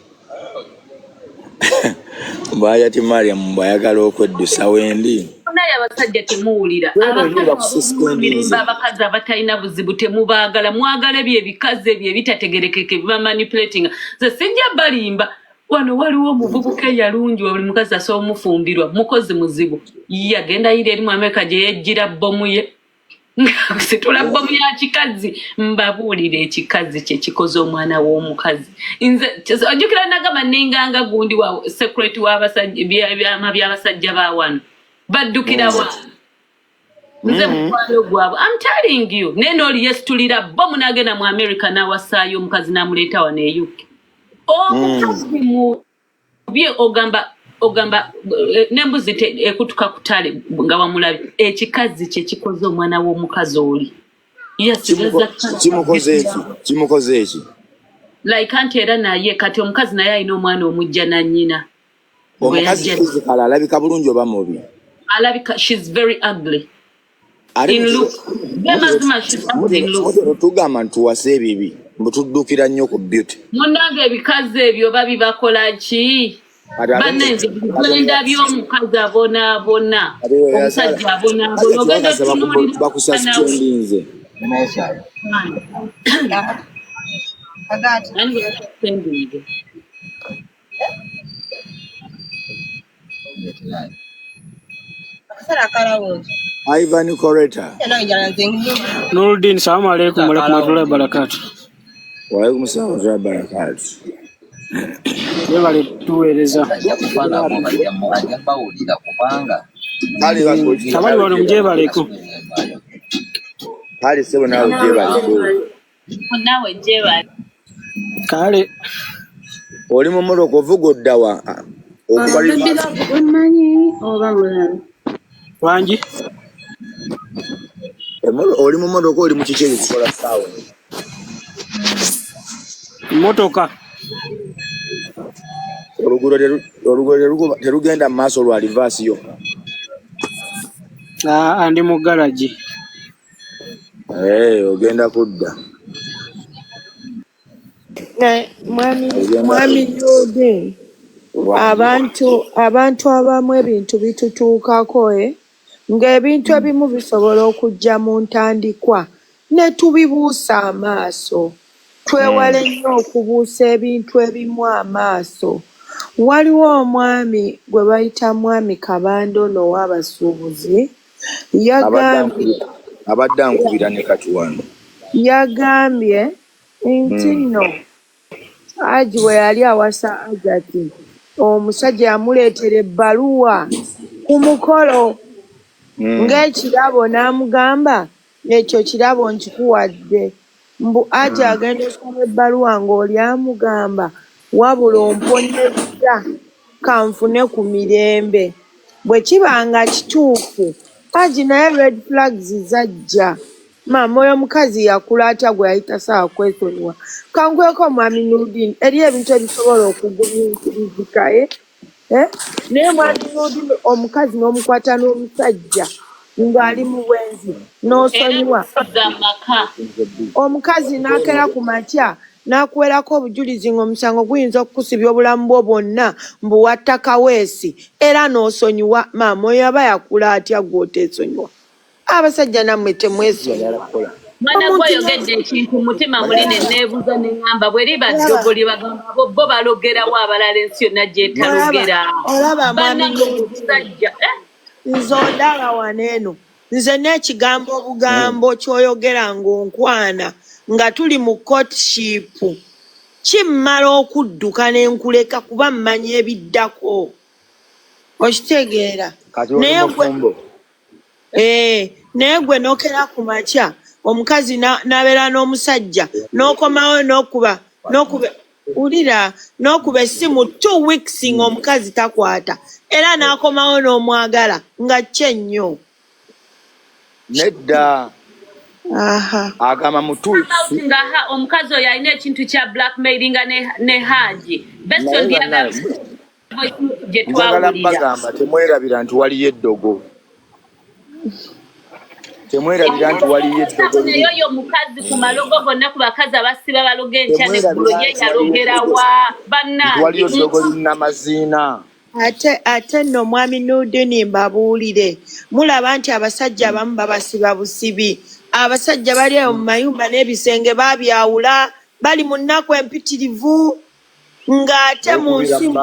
Hajjati Mariam bayagala okweddusa wendi naye abasajja temuwulira abakazi abatalina buzibu temubaagala mwagala ebyo ebikazi ebyo ebitategerekeke bibamanipulatinga ze sijja balimba wano waliwo omuvubuka eyalungi buli mukazi asobola omufumbirwa mukozi muzibu yagenda yiri eri mu Amerika gye yejjira bbomu ye situla bbomu ya kikazi mbabuulira ekikazi kye kikoze omwana w'omukazi nze ojjukira nagamba ninganga gundi wa security w'abasajja by'abasajja ba wano baddukira wa nze mukwano gwabwe I'm telling you neno oli yesitulira bbomu n'agenda mu America n'awasaayo omukazi n'amuleeta wano e UK omukazi bye ogamba nembuzi ekutuka kutale nga wamulabi ekikazi kye kikoze omwana w'omukazi oli kimukoze eki like anti era naye kati omukazi naye alina omwana omujja na nnyina. Omukazi physical alabika bulungi oba mubi? Alabika, she's very ugly. In look. She's ugly in look. Tugamba ntuwase ebibi mbutuddukira nnyo ku beauty. Munnange ebikazi ebyo babibakola ki? Bannange bigenda by'omukazi abonaabona. Omusajja abonaabona. Ogenda otunuulira bakusasitendinze. Ivan Coretta. Nuruddin, salamu alaikum warahmatullahi wabarakatuh. Wa alaikum salaam wa rahmatullahi wa barakatuh. Yebale tuweereza. Abali wano mujebaleko. Kale sebo nawe jebaleko. Nawe jebale. Kale. Oli mu Morocco vugodda wa okubalira. Wangi. Oli mu Morocco oli mu kiki ekikola sawa. Motoka. Oluguudo terugenda mu maaso lwa reverse yo. Andi mu garage. Ogenda kudda. Mwami Nuruddin, abantu abamu ebintu bitutuukako ng'ebintu ebimu bisobola okujja mu ntandikwa ne tubibuusa amaaso. Twewale nnyo okubuusa ebintu ebimu amaaso. Waliwo omwami gwe bayita mwami Kabandono ow'abasuubuzi abadde ankubira ne kati wano. Yagambye nti nno Hajji we yali awasa Hajjati, omusajja yamuleetera ebbaluwa ku mukolo ng'ekirabo n'amugamba ekyo kirabo nkikuwadde. Mbu Hajji agenda osoma ebbaluwa ng'oli amugamba wabula omponyezza kanfune ku mirembe. Bwe kiba nga kituufu Hajji naye red flags zajja. Maama oyo omukazi yakula atya gwe yayita saawa kwesonyiwa. Kankweko mwami Nuruddin eri ebintu ebisobola okugumiikirizika naye mwami Nuruddin omukazi n'omukwata n'omusajja ng'ali mu bwenzi n'osonyiwa. Omukazi n'akera ku makya n'akuwerako obujulizi ng'omusango guyinza okukusibya obulamu bwo bwonna mbu watta kaweesi era n'osonyiwa. Maama oyo aba yakula atya gw'oteesonyiwa? Abasajja nammwe temwesonyiwa. Mwana gw'oyogedde ekintu mutima munene neebuuza ne ŋŋamba bwe liba ddogo lye bagamba bo balogerawo abalala ensi yonna gy'etalogera. Olaba mwami Nuruddin, nze ondaba wano eno nze n'ekigambo obugambo ky'oyogera ng'onkwana nga tuli mu courtship kimmala okudduka ne nkuleka kuba mmanyi ebiddako. Okitegeera? Naye gwe n'okera ku makya omukazi n'abeera n'omusajja n'okomawo n'okuba essimu 2 weeks ng'omukazi takwata era n'akomawo n'omwagala nga nnyo. Nedda. Agamba mu 2 weeks. Omukazi oyo alina ekintu kya blackmailinga ne Hajji. Njagala bagamba temwerabira nti waliyo eddogo. Temwerabira nti waliyo eddogo. Naye oyo omukazi ku malogo gonna ku bakazi abasiba baloga enkya neggulo ye yalogera wa bannange. Waliyo eddogo lirina maziina. Ate nno mwami Nuruddin mbabuulire mulaba nti abasajja abamu babasiba busibi. Abasajja bali ayo mu mayumba n'ebisenge babyawula bali mu nnaku empitirivu ng'ate mu nsi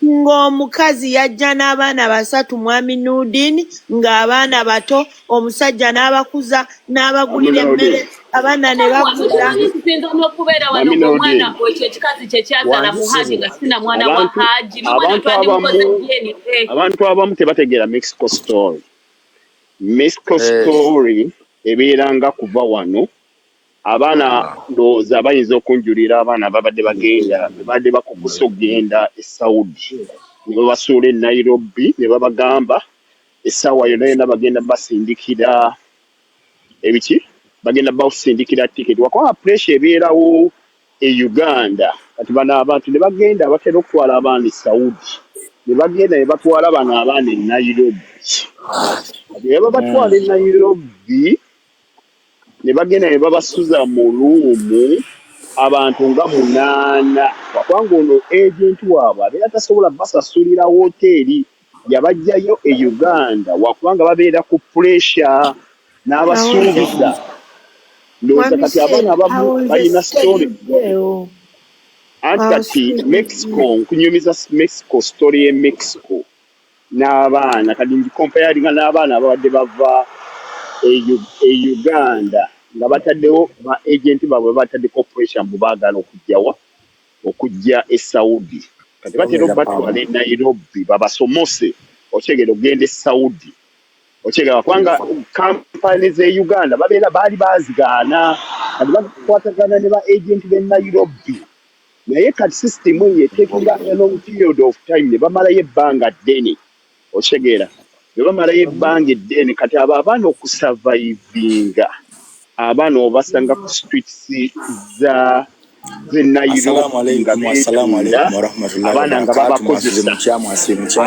ng'omukazi yajja n'abaana 3 mwami Nuruddin ng'abaana bato omusajja n'abakuza n'abagulira emmere abaana ne bakuza. Kisinza n'okubeera wano ng'omwana ekyo ekikazi kye kyazala mu Hajji nga sina mwana wa Hajji. Abantu abamu tebategeera Mexico story. Mexico story ebeera nga kuva wano abaana ndowooza bayinza okunjulira abaana babadde bagenda babadde bakukusa okugenda e Saudi ne babasuula e Nairobi ne babagamba essaawa yonna yonna bagenda basindikira ebiki bagenda basindikira tiketi wakuba pressure ebeerawo Uganda kati bano abantu ne bagenda batera okutwala abaana e Saudi ne bagenda ne batwala bano abaana e Nairobi kati ne babatwala e Nairobi ne bagenda ne babasuza mu luumu abantu nga 8 wakubanga ono agent waabwe abeera tasobola basasulira woteeri yabajjayo e Uganda wakubanga babeera ku pressure n'abasuubiza ndowooza kati abaana abamu balina story anti kati Mexico nkunyumiza Mexico story ye Mexico n'abaana kati comparing n'abaana ababadde bava e Uganda nga bataddewo ba agent baabwe bataddeko pressure mbu baagala okujja e Saudi kati batera obatwala e Nairobi babasomose okyegera ogenda e Saudi okyegera kubanga kampani z'e Uganda baali baazigaana kati bakwatagana ne ba agent b'e Nairobi naye kati system eyo eteekera a long period of time ne bamalayo ebbanga ddene okyegera ne bamalayo ebbanga eddene kati abo abaana okusavayivinga abaana obasanga ku streets za Nairobi nga beetunda abaana nga babakozesa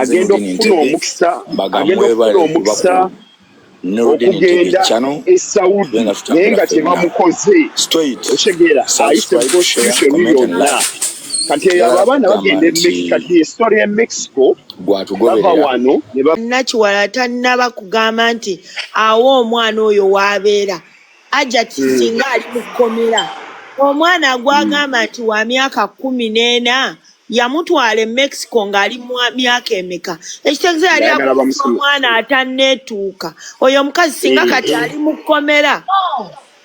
agenda okufuna omukisa okugenda e Saudi naye nga tebamukoze okyegera ayise prostitution yonna kati abo abaana bagenda kati esitory ya Mexico bava wano nakiwala tannaba kugamba nti awo omwana oyo waabeera Hajjati singa ali mu kkomera omwana gwagamba nti wa myaka 14 yamutwala e Mexico ng'ali mu myaka emeka ekitegeeza yali akusa omwana atanneetuuka oyo omukazi singa kati ali mu kkomera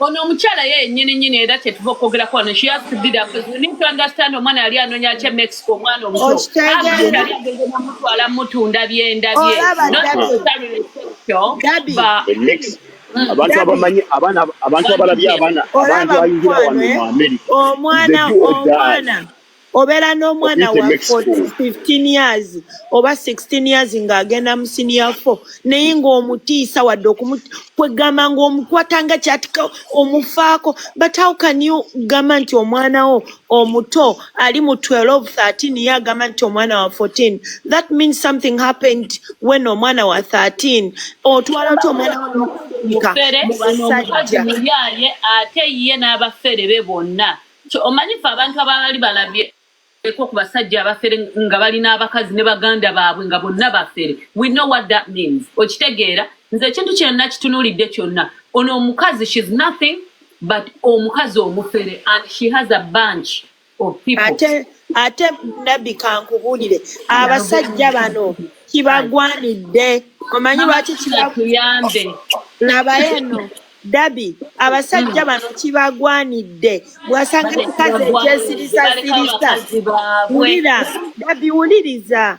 ono omukyala ye nyini era kyetuva okwogerako wano she has to be there because we need to understand omwana yali anoonya ki Mexico omwana omuto yali agenda namutwala mutunda byenda bye abantu abamanyi abantu abalabye abantu ayingira wano mu America omwana obeera n'omwana wa 15 years oba 16 years ng'agenda mu senior 4 naye ng'omutiisa wadde kwegamba ng'omukwatanga kyatika omufaako but how can you gamba nti omwana wo omuto ali mu 12-13 ye agamba nti omwana wa 14 that means something happened when omwana wa 13 otwala nti omwana wo omukazi muyaye ate ye n'abafere be bonna omanyi fe abantu abaali balabye ku basajja abafere nga balina abakazi ne baganda baabwe nga bonna bafere we know what that means okitegeera nze ekintu kyonna kitunuulidde kyonna ono omukazi she's nothing but omukazi omufere and she has a bunch of people ate nabbi kankubuulire abasajja bano kibagwanidde omanyi lwaki kibagwanidde labayo eno Dabi abasajja bano kibagwanidde bwasanga ekikazi ekyesirisasirisa Dabi wuliriza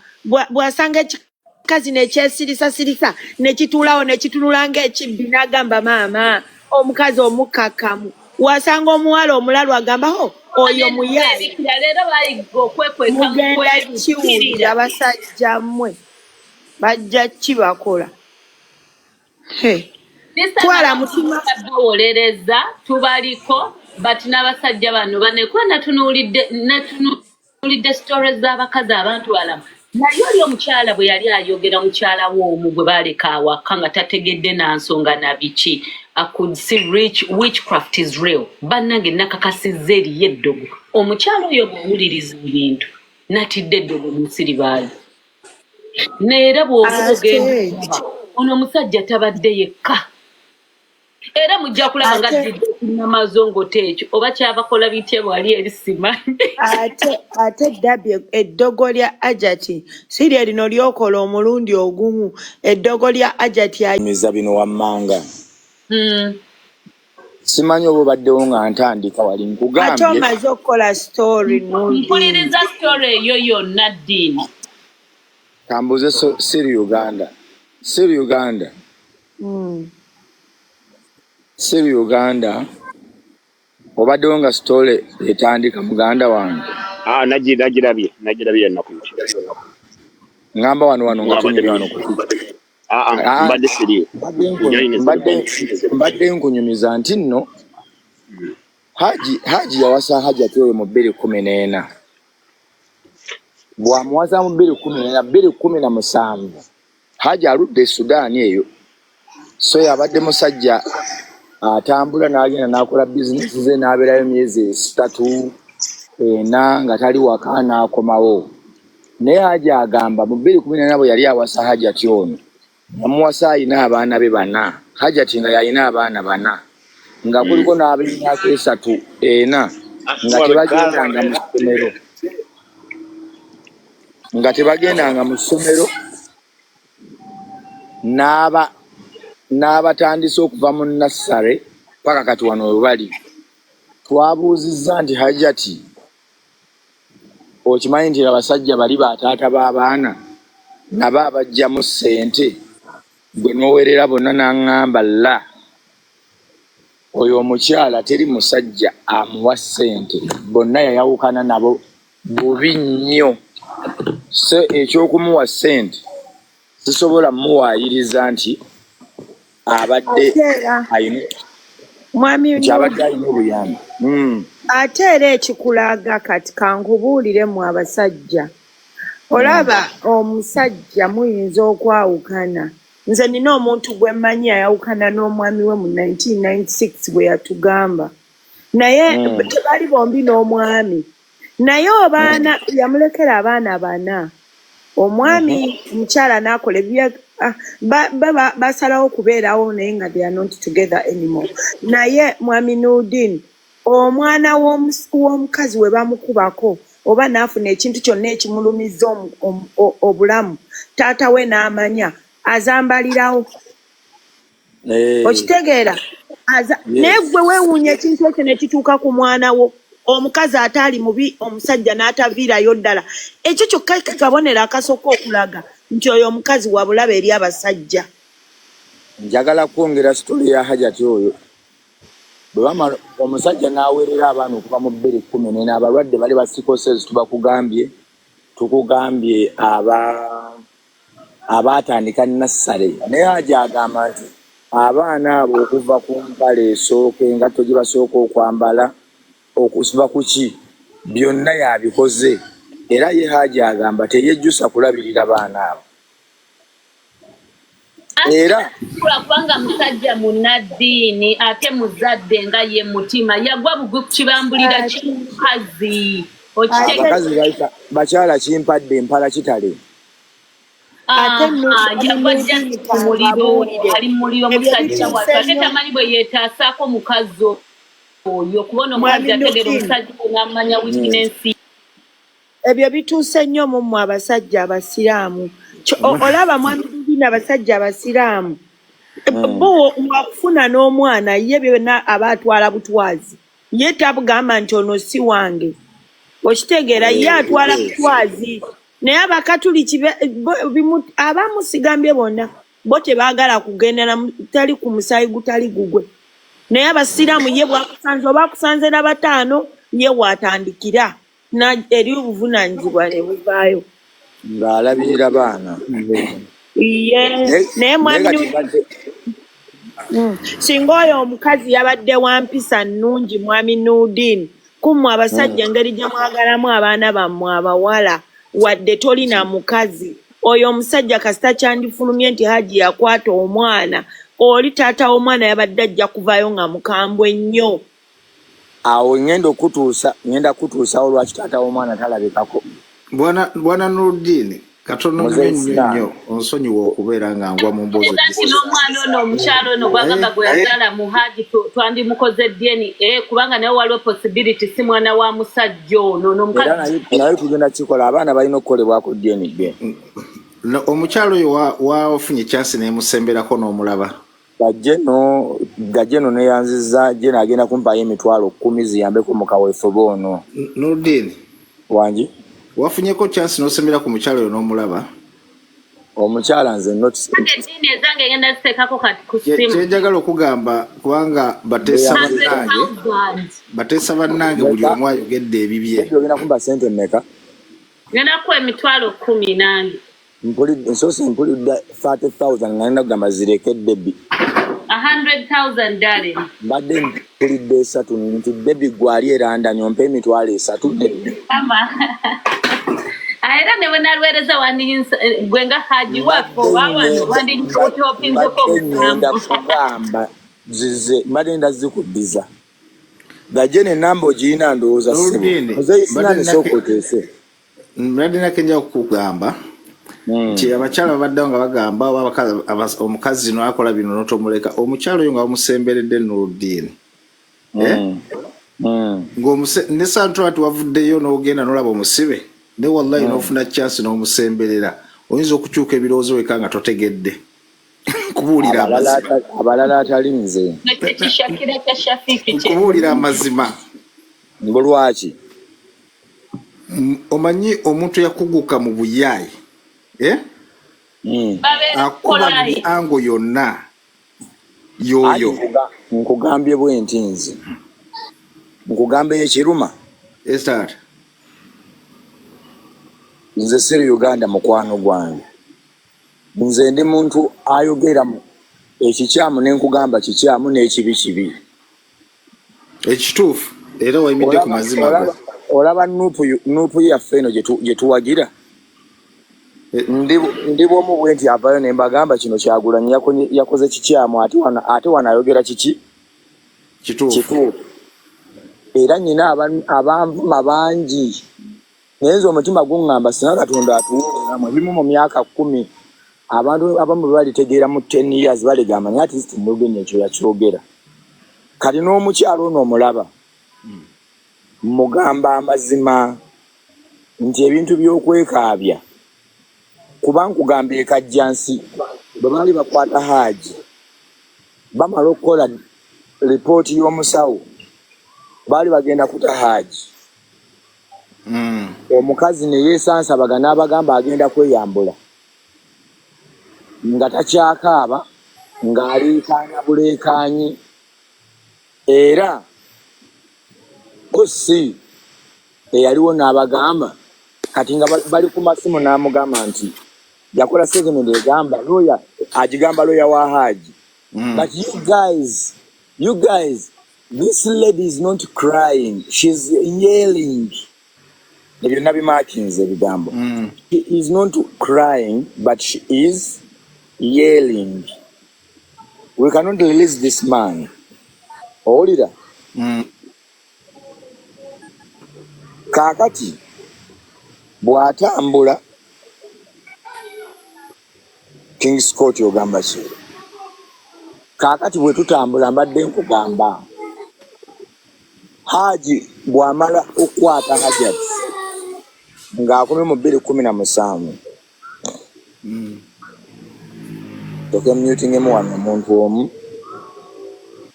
bwasanga ekikazi nekyesirisasirisa nekituulawo nekitunula ng'ekibbi n'agamba maama omukazi omukakamu wasanga omuwala omulalu agambaho oyo muyaye mugenda kiwulira abasajja mmwe bajja kibakola twala mutima bawolereza tubaliko but n'abasajja bano banekuba natunuulidde stories z'abakazi abantu balamu naye oli omukyala bwe yali ayogera mukyala w'omu gwe baaleka awaka nga tategedde nansonga na biki I could see witchcraft is real bannange nakakasizza eriyo eddogo omukyala oyo bw'owuliriza ebintu natidde eddogo mu nsiribaali neera bw'ogenda ono omusajja tabadde yekka era mujja kulaba nga ddinamazongote ekyo oba kyabakola bitye bwali erisimanyi ate Dabi eddogo lya Hajjati sirya lino lyokola omulundi ogumu eddogo lya Hajjati miza bino wammanga simanyi oba obaddewo nga ntandika wali nkugambye ate omaze okukola story mpuliriza story eyo yonna ddiini kambuze siri Uganda siri Uganda obaddewo nga story etandika muganda wange nagirabye ennaku ngamba wano nga tunyumya wano mbadde siriyo mbadde nkunyumiza nti nno Hajji yawasa Hajjati oyo mu 2014 bw'amuwasa mu 2017 Hajji aludde e Sudan eyo so yabadde musajja atambula n'agenda n'akola bizinesi ze n'abeerayo emyezi 3 nga tali waka n'akomawo naye Hajji agamba mu 2014 bwe yali awasa Hajjati ono yamuwasa ayina abaana be 4 Hajjati nga yalina abaana 4 nga kuliko n'ab'emyaka 3 nga tebagendanga mu ssomero n'abatandise okuva mu nassare paka kati wano we bali. Twabuuzizza nti Hajjati okimanyi nti abasajja bali bataata b'abaana nabo abajjamu ssente gwe n'owerera bonna n'aŋŋamba la oyo omukyala teri musajja amuwa ssente bonna yayawukana nabo bubi nnyo so ekyokumuwa ssente sisobola muwaayiriza nti abadde ayina obuyambi ate era ekikulaga kati kankubuulire mu abasajja olaba omusajja muyinza okwawukana. Nze nina omuntu gwe mmanyi ayawukana n'omwami we mu 1996 bwe yatugamba naye tebali bombi n'omwami naye obaana yamulekera abaana 4 omwami omukyala n'akola basalawo okubeerawo naye nga they are not together anymore naye mwami Nurdin omwana w'omukazi we bamukubako oba n'afuna ekintu kyonna ekimulumiza obulamu taata we n'amanya azambalirawo okitegeera naye gwe weewuunya ekintu ekyo ne kituuka ku mwana wo omukazi ataali mubi omusajja n'ataviirayo ddala ekyo kyokka kabonero akasooka okulaga nti oyo omukazi wa bulabe eri abasajja. Njagala kwongera sitori ya Hajjati oyo bwe bamala omusajja n'aweerera abaana okuva mu 2014 abalwadde bali ba sikosezi tukugambye abaatandika nassale naye Hajji agamba nti abaana abo okuva ku mpale esooka engatto gye basooka okwambala okusiba ku ki byonna yabikoze era ye Hajji agamba teyejjusa kulabirira baana abo era kubanga musajja munnaddiini ate muzadde nga ye mutima yagwa bugwi ku kibambulira kimukazi abakazi bakyala kimpadde empala kitale yagwajja ku muliro ali mu muliro musajja wattu ate tamanyi bwe yeetaasaako mukazi oyo kubona omukazi ategera omusajja n'amanya wikinensi. Ebyo bituuse nnyo mu abasajja abasiraamu olaba mwami abasajja abasiraamu bo wakufuna n'omwana ye byonna aba atwala butwazi ye tabugamba nti ono si wange okitegeera ye atwala butwazi naye abakatuliki abamusigambye bonna bo tebaagala kugendera tali ku musaayi gutali gugwe naye abasiraamu ye bwakusanze oba akusanze na 5 ye waatandikira eri obuvunaanyizibwa ne buvaayo ng'alabirira baana naye mwami singa oyo omukazi yabadde wampisa nnungi mwami Nurdin kummwe abasajja engeri gye mwagalamu abaana bammwe abawala wadde tolina mukazi oyo omusajja kasita kyandifulumye nti Hajji yakwata omwana oli taata w'omwana yabadde ajja kuvaayo nga mukambwe nnyo awo ngenda kutuusa olwaki taata w'omwana talabikako. Bwana Nurdin katono nnyo onsonyiwa okubeera nga ngwa mu mboozi n'omwana ono omukyalo ono gwagamba gwe yazaala mu Hajji twandimukoze DNA kubanga naye waliwo possibility si mwana wa musajja ono n'omukazi naye tugenda kikola abaana balina okukolebwako DNA. Omukyalo oyo wafunye chance nemusemberako n'omulaba gajeno neyanziza je nagenda kumpayo emitwalo 10 ziyambeko mu kaweefube ono. Nurdin wangi wafunyeko chance n'osembera ku mukyalo oyo n'omulaba omukyala nze notice ezange ngenda zitekako kati ku simu kyenjagala okugamba kubanga bateesa bannange buli omu ayogedde ebibye ogenda kumba sente mmeka ngenda kuwa emitwalo 10 nange mpulidde 30,000 ngenda kugamba zirekedde bbi 100,000 darling. Mbadde mpulidde 3 ntudde biggwali eranda nyompe emitwalo 3 Ama. Era ne wenalwereza wandiyinsa gwenga Hajji waffe wawano wandiyinsaotopinzeko ngenda kugamba zize mbadde ndazikuddiza gajje nenamba ogiyina ndowooza muzeyisinane sookotese mbadde nakenja okukugamba nti abakyala babaddewo nga bagamba omukazi no akola bino notomuleka omukyalo oyo nga bamusemberedde Nuruddin nesantura nti wavuddeyo n'ogenda n'olaba omusibe ne wallahi n'ofuna chance n'omusemberera oyinza okukyuka ebirowoozo weka nga totegedde kubuulira amazima abalala atali nze kubuulira amazima lwaki omanyi omuntu yakuguka mu buyaayi akuba miango yonna yoyo nkugambye bwenti nze nkugambe ekiruma estar nze siri Uganda mukwano gwange nze ndi muntu ayogera ekikyamu nenkugamba kikyamu n'ekibi kibi ekituufu era wayimidde ku mazima olaba nuupu yaffe eno gye tuwagira ndi bwomu bwe nti avayo ne mbagamba kino Kyagulanyi yakoze kikyamu ate wanayogera kiki kituufu era nyina abanvuma bangi naye nze omutima guŋŋamba singa Katonda atuwuliramu ebimu mu myaka 10 abantu abamu balitegeera mu 10 years baligamba naye ati Nuruddin ekyo yakyogera kati n'omukyalo ono omulaba mugamba amazima nti ebintu by'okwekaabya kuba nkugamba ekajjansi bwe baali bakwata Hajji bamala okukola lipooti y'omusawo baali bagenda kuta Hajji omukazi ne yeesansabaga n'abagamba agenda kweyambula nga takyakaaba ng'aleekaanya buleekaanyi era kosi eyaliwo n'abagamba kati nga bali ku masimu n'amugamba nti yakola segment egamba lawyer agigamba lawyer wa Hajji but you guys this lady is not crying, she's yelling. Ebyo nabimakinze ebigambo. She is not crying but she is yelling. We cannot release this man. Owulira kakati bw'atambula King's Court ogamba ki kakati bwe tutambula mbadde nkugamba Hajji bw'amala okwata Hajjati ng'akomye mu 2017 tokemyutingemu wano omuntu omu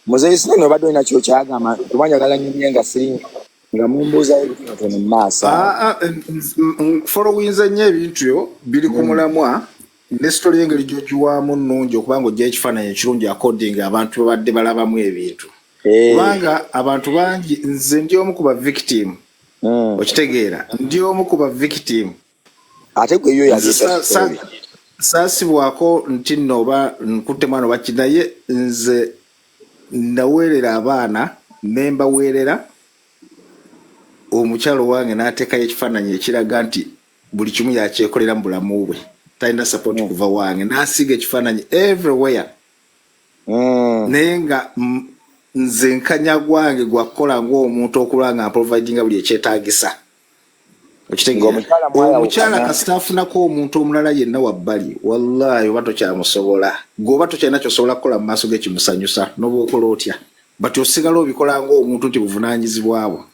muzeyisinani obadde olina kyokyagamba kuba njagala nyumye nga siri nga mumbuuzayo ebitonotono mu maaso folowinze nnyo ebintu byo biri ku mulamwa ne sitori engeri gy'ogiwaamu nnungi okuba nga ojjayo ekifaananyi ekirungi according abantu babadde balabamu ebintu kubanga abantu bangi nze ndi omu ku ba victim okitegeera ndi omu ku ba victim ate gwe yo saasibwako nti nno oba nkutte mwana oba ki naye nze naweerera abaana ne mbaweerera omukyalo wange n'ateekayo ekifaananyi ekiraga nti buli kimu yakyekolera mu bulamu bwe talina support kuva wange n'asiga ekifaananyi everywhere naye nga nze nkanya gwange gwakukola ng'omuntu okulwa nga mprovidinga buli ekyetaagisa omukyala kasita afunako omuntu omulala yenna wabbali wallahi oba tokyamusobola gweoba tokyalina kyosobola kukola mu maaso gekimusanyusa n'oba okola otya bati osigala obikola ng'omuntu nti buvunaanyizibwabwo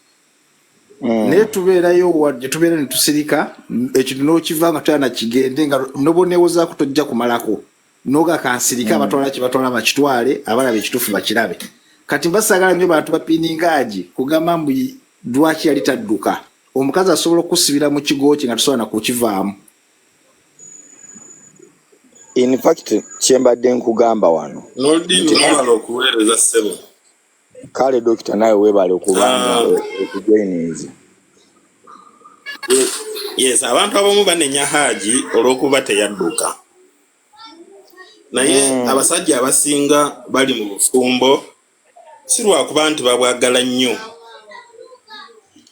naye tubeerayo wadde tubeera ne tusirika ekyo n'okiva nga toyana kigende nga noboneewozaako tojja kumalako noga kansirika abatwala kibatwala bakitwale abalaba ekituufu bakirabe kati mbasaagala nnyo bantu bapininga Hajji kugamba mbu lwaki yali tadduka omukazi asobola okusibira mu kigo kye nga tusobola nakukivaamu in fact kyembadde nkugamba wano nodinwala okuweereza ssebo kale dokita nawe weebale okubanga okujoinizi yes abantu abamu banenya Hajji olw'okuba teyadduka naye abasajja abasinga bali mu bufumbo si lwakuba nti babwagala nnyo,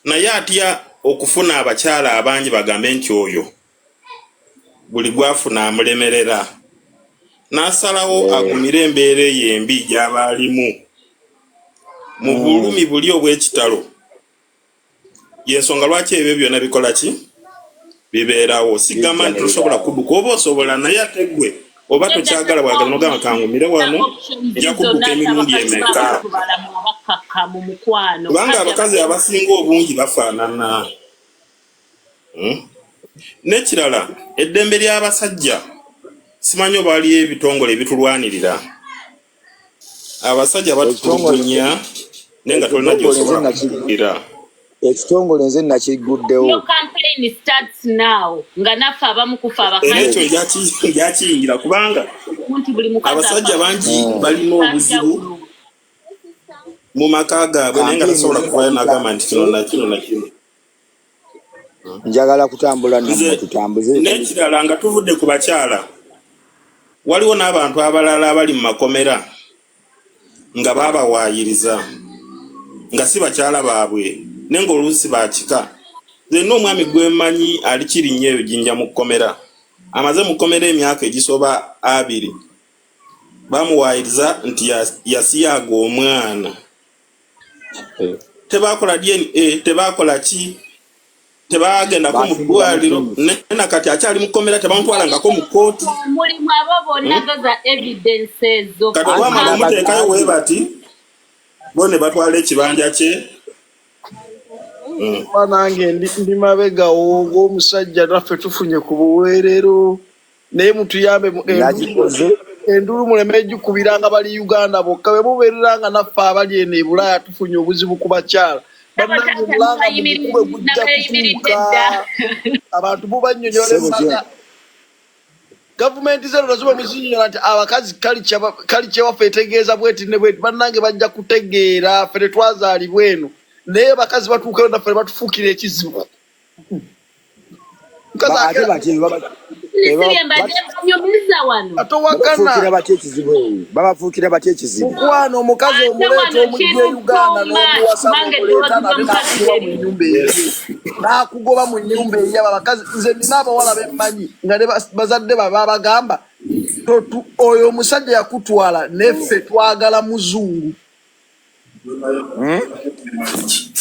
naye atya okufuna abakyala abangi bagambe nti oyo buli gwafuna amulemerera, n'asalawo agumire embeera eyo embi gy'aba alimu mu bulumi buli obw'ekitalo. Y'ensonga lwaki ebyo byonna bikola ki bibeerawo. Sigamba nti tosobola kudduka, oba osobola, naye ate ggwe oba tokyagala bwagala nogamba kangumire wano nja kudduka emirundi emeka. Kubanga abakazi abasinga obungi bafaanana. N'ekirala eddembe ly'abasajja simanyi oba waliyo ebitongole ebitulwanirira. Abasajja batutulugunya naye nga tolina gy'osobola kutuukira. Ekitongole nze nakiguddewo. Your campaign starts now. Nga naffe abamu kufa abakazi. Ekyo gyakiyingira kubanga abasajja bangi balina obuzibu mu maka gaabwe naye nga tasobola kuvayo n'agamba nti kino na kino. Njagala kutambula nammwe tutambuze. N'ekirala nga tuvudde ku bakyala, waliwo n'abantu abalala abali mu makomera nga baabawaayiriza nga si bakyala baabwe naye ng'oluusi baakika. Nze omwami gwe mmanyi ali Kirinnya eyo Jinja mu kkomera, amaze mu kkomera emyaka egisoba 2, bamuwaayiriza nti yasiyaaga omwana. Tebaakola DNA, tebaakola ki, tebagendako mu ddwaliro, naye kati akyali mu kkomera tebamutwalangako mu kkooti. Mulimu abo bonna za evidences zo. Kati wamala omuteekayo we bati bo ne batwala ekibanja kye. Nange ndi mabega ng'omusajja naffe tufunye ku buweerero naye mutuyambe endulu muleme ejjukubiranga bali Uganda bokka bwe mubeereranga naffe abali eno e Bulaaya tufunye obuzibu ku bakyala. Bannange mulanga mukube gujja kutuuka abantu mubannyonnyola embaga. Gavumenti zero nazo muzinyola nti abakazi kali kyewaffe etegeeza bweti ne bweti. Bannange bajja kutegeera ffe tetwazaalibwa eno naye bakazi batuukayo naffe batufuukira ekizibu. Babafuukira batya ekizibu? Mukwano omukazi omuleeta omujja Uganda n'omuwasa n'omuleeta n'akugoba mu nnyumba eyo. N'akugoba mu nnyumba eyo abakazi. Nze nina abawala bemmanyi nga ne bazadde babagamba oyo omusajja yakutwala neffe twagala muzungu.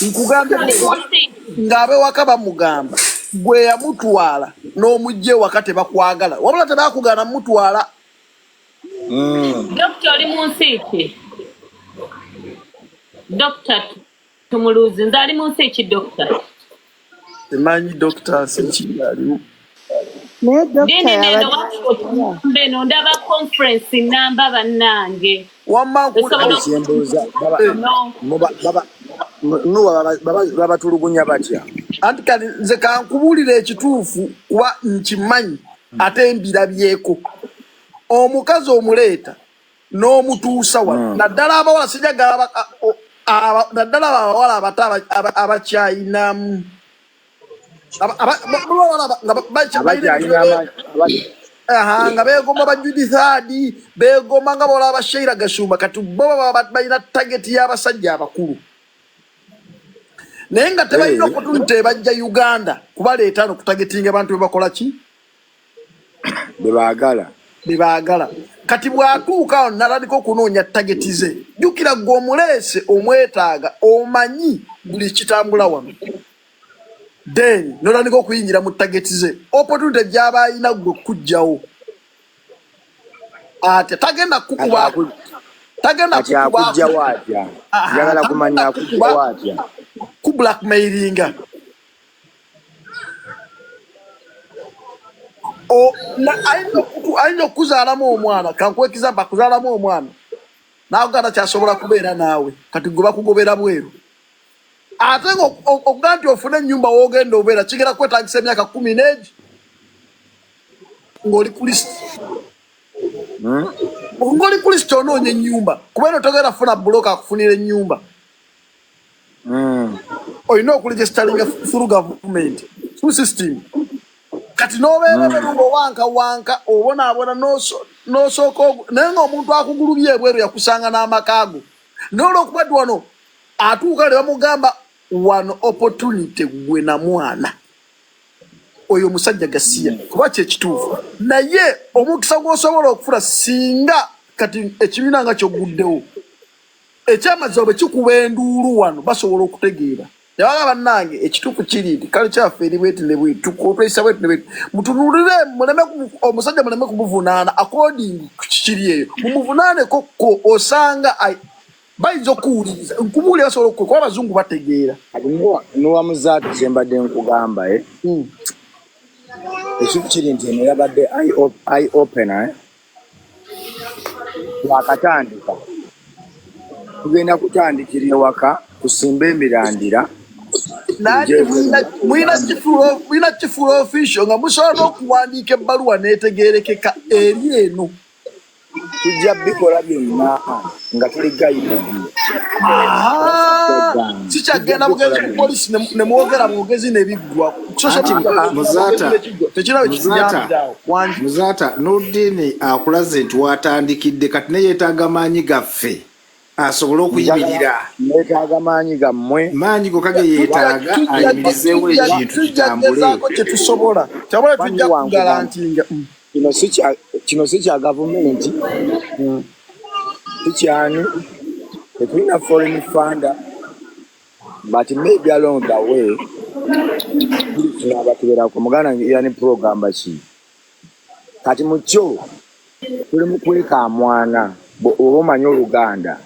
Nkugambye ng'abewaka bamugamba gwe yamutwala n'omujje waka tebakwagala wabula tebakugana mutwala. Dokita oli mu nsi ki? Dokita tumuluuzi nze ali mu nsi ki dokita? Emanyi dokita nsi ki alimu. Beno ndaba conference namba bannange. Babatulugunya batya? Anti kati nze kankubuulira ekituufu kuba nkimanyi ate mbirabyeko. Omukazi omuleeta n'omutuusa wano naddala abawala sijagala naddala abawala abato abakyayinamu nga beegomba bajudithadi beegomba nga bawala abashaira gashumba kati bo balina tageti y'abasajja abakulu naye nga tebalina okutunta ebajja Uganda kubaleeta n'okutagetinga abantu bebakola ki bebaagala kati bw'atuuka awo natandika okunoonya tageti ze jjukira gwe omuleese omwetaaga omanyi buli kitambula wano then notandika okuyingira mu tageti ze opportunity gy'aba alina gwe kujjawo ate tagenda kukuba ku blackmailinga ayinza okukuzaalamu omwana kankwekiza bakuzaalamu omwana naaguganda kyasobola kubeera naawe kati gwe bakugobera bweru ate okugaa nti ofune ennyumba woogenda obeera kigera kwetagisa emyaka 10 n'egi ng'oli kulisiti ng'oli kulisiti onoonya ennyumba kubeera otogenda funa buloka akufunira ennyumba olina okuregisteringa through government through system kati n'obeera berunga wanka obonaabona n'osooka naye ng'omuntu akugulubya ebweru yakusanga n'amakaago n'olwokuba ddi wano atuuka ne bamugamba wano opportunity gwe na mwana oyo musajja gasiya kuba kyekituufu naye omukisa gw'osobola okufuna singa kati ekibiina nga kyoguddewo ekyamazima bwe kikuba enduulu wano basobola okutegeera yabaga bannange ekituufu kiri nti kale kyaffe eri bweti ne bwetu tukotwesa bwetu ne bwetu mutunulire omusajja muleme kumuvunaana according kiri eyo mumuvunaaneko ko osanga bayinza okuwuliriza nkubuulira basobola okukola kuba abazungu bategeera niwamuzaatu kyembadde nkugamba ekifu kiri nti eno yabadde eye opener wakatandika tugenda kutandikira ewaka tusimba emirandira mwina kifuula official nga musobola n'okuwandiika ebbaluwa neetegeerekeka eri eno tujja bikola byonna nga tuli gaidedi sikyagenda bugenzi ku polisi ne mwogera bwogezi ne biggwa Muzaata Nurdin akulaze nti watandikidde kati ne yeetaaga maanyi gaffe asobole okuyimirira neetaaga maanyi gammwe maanyi go kage yeetaaga ayimirizeewo ekintu kitambule kyetusobola kyabula tujja kugalantinga kino si kya gavumenti tukyani tetulina foreign funder but maybe along the way tunabatuberako muganda yani program ki kati mukyo tuli mu kweka mwana oba omanyi Oluganda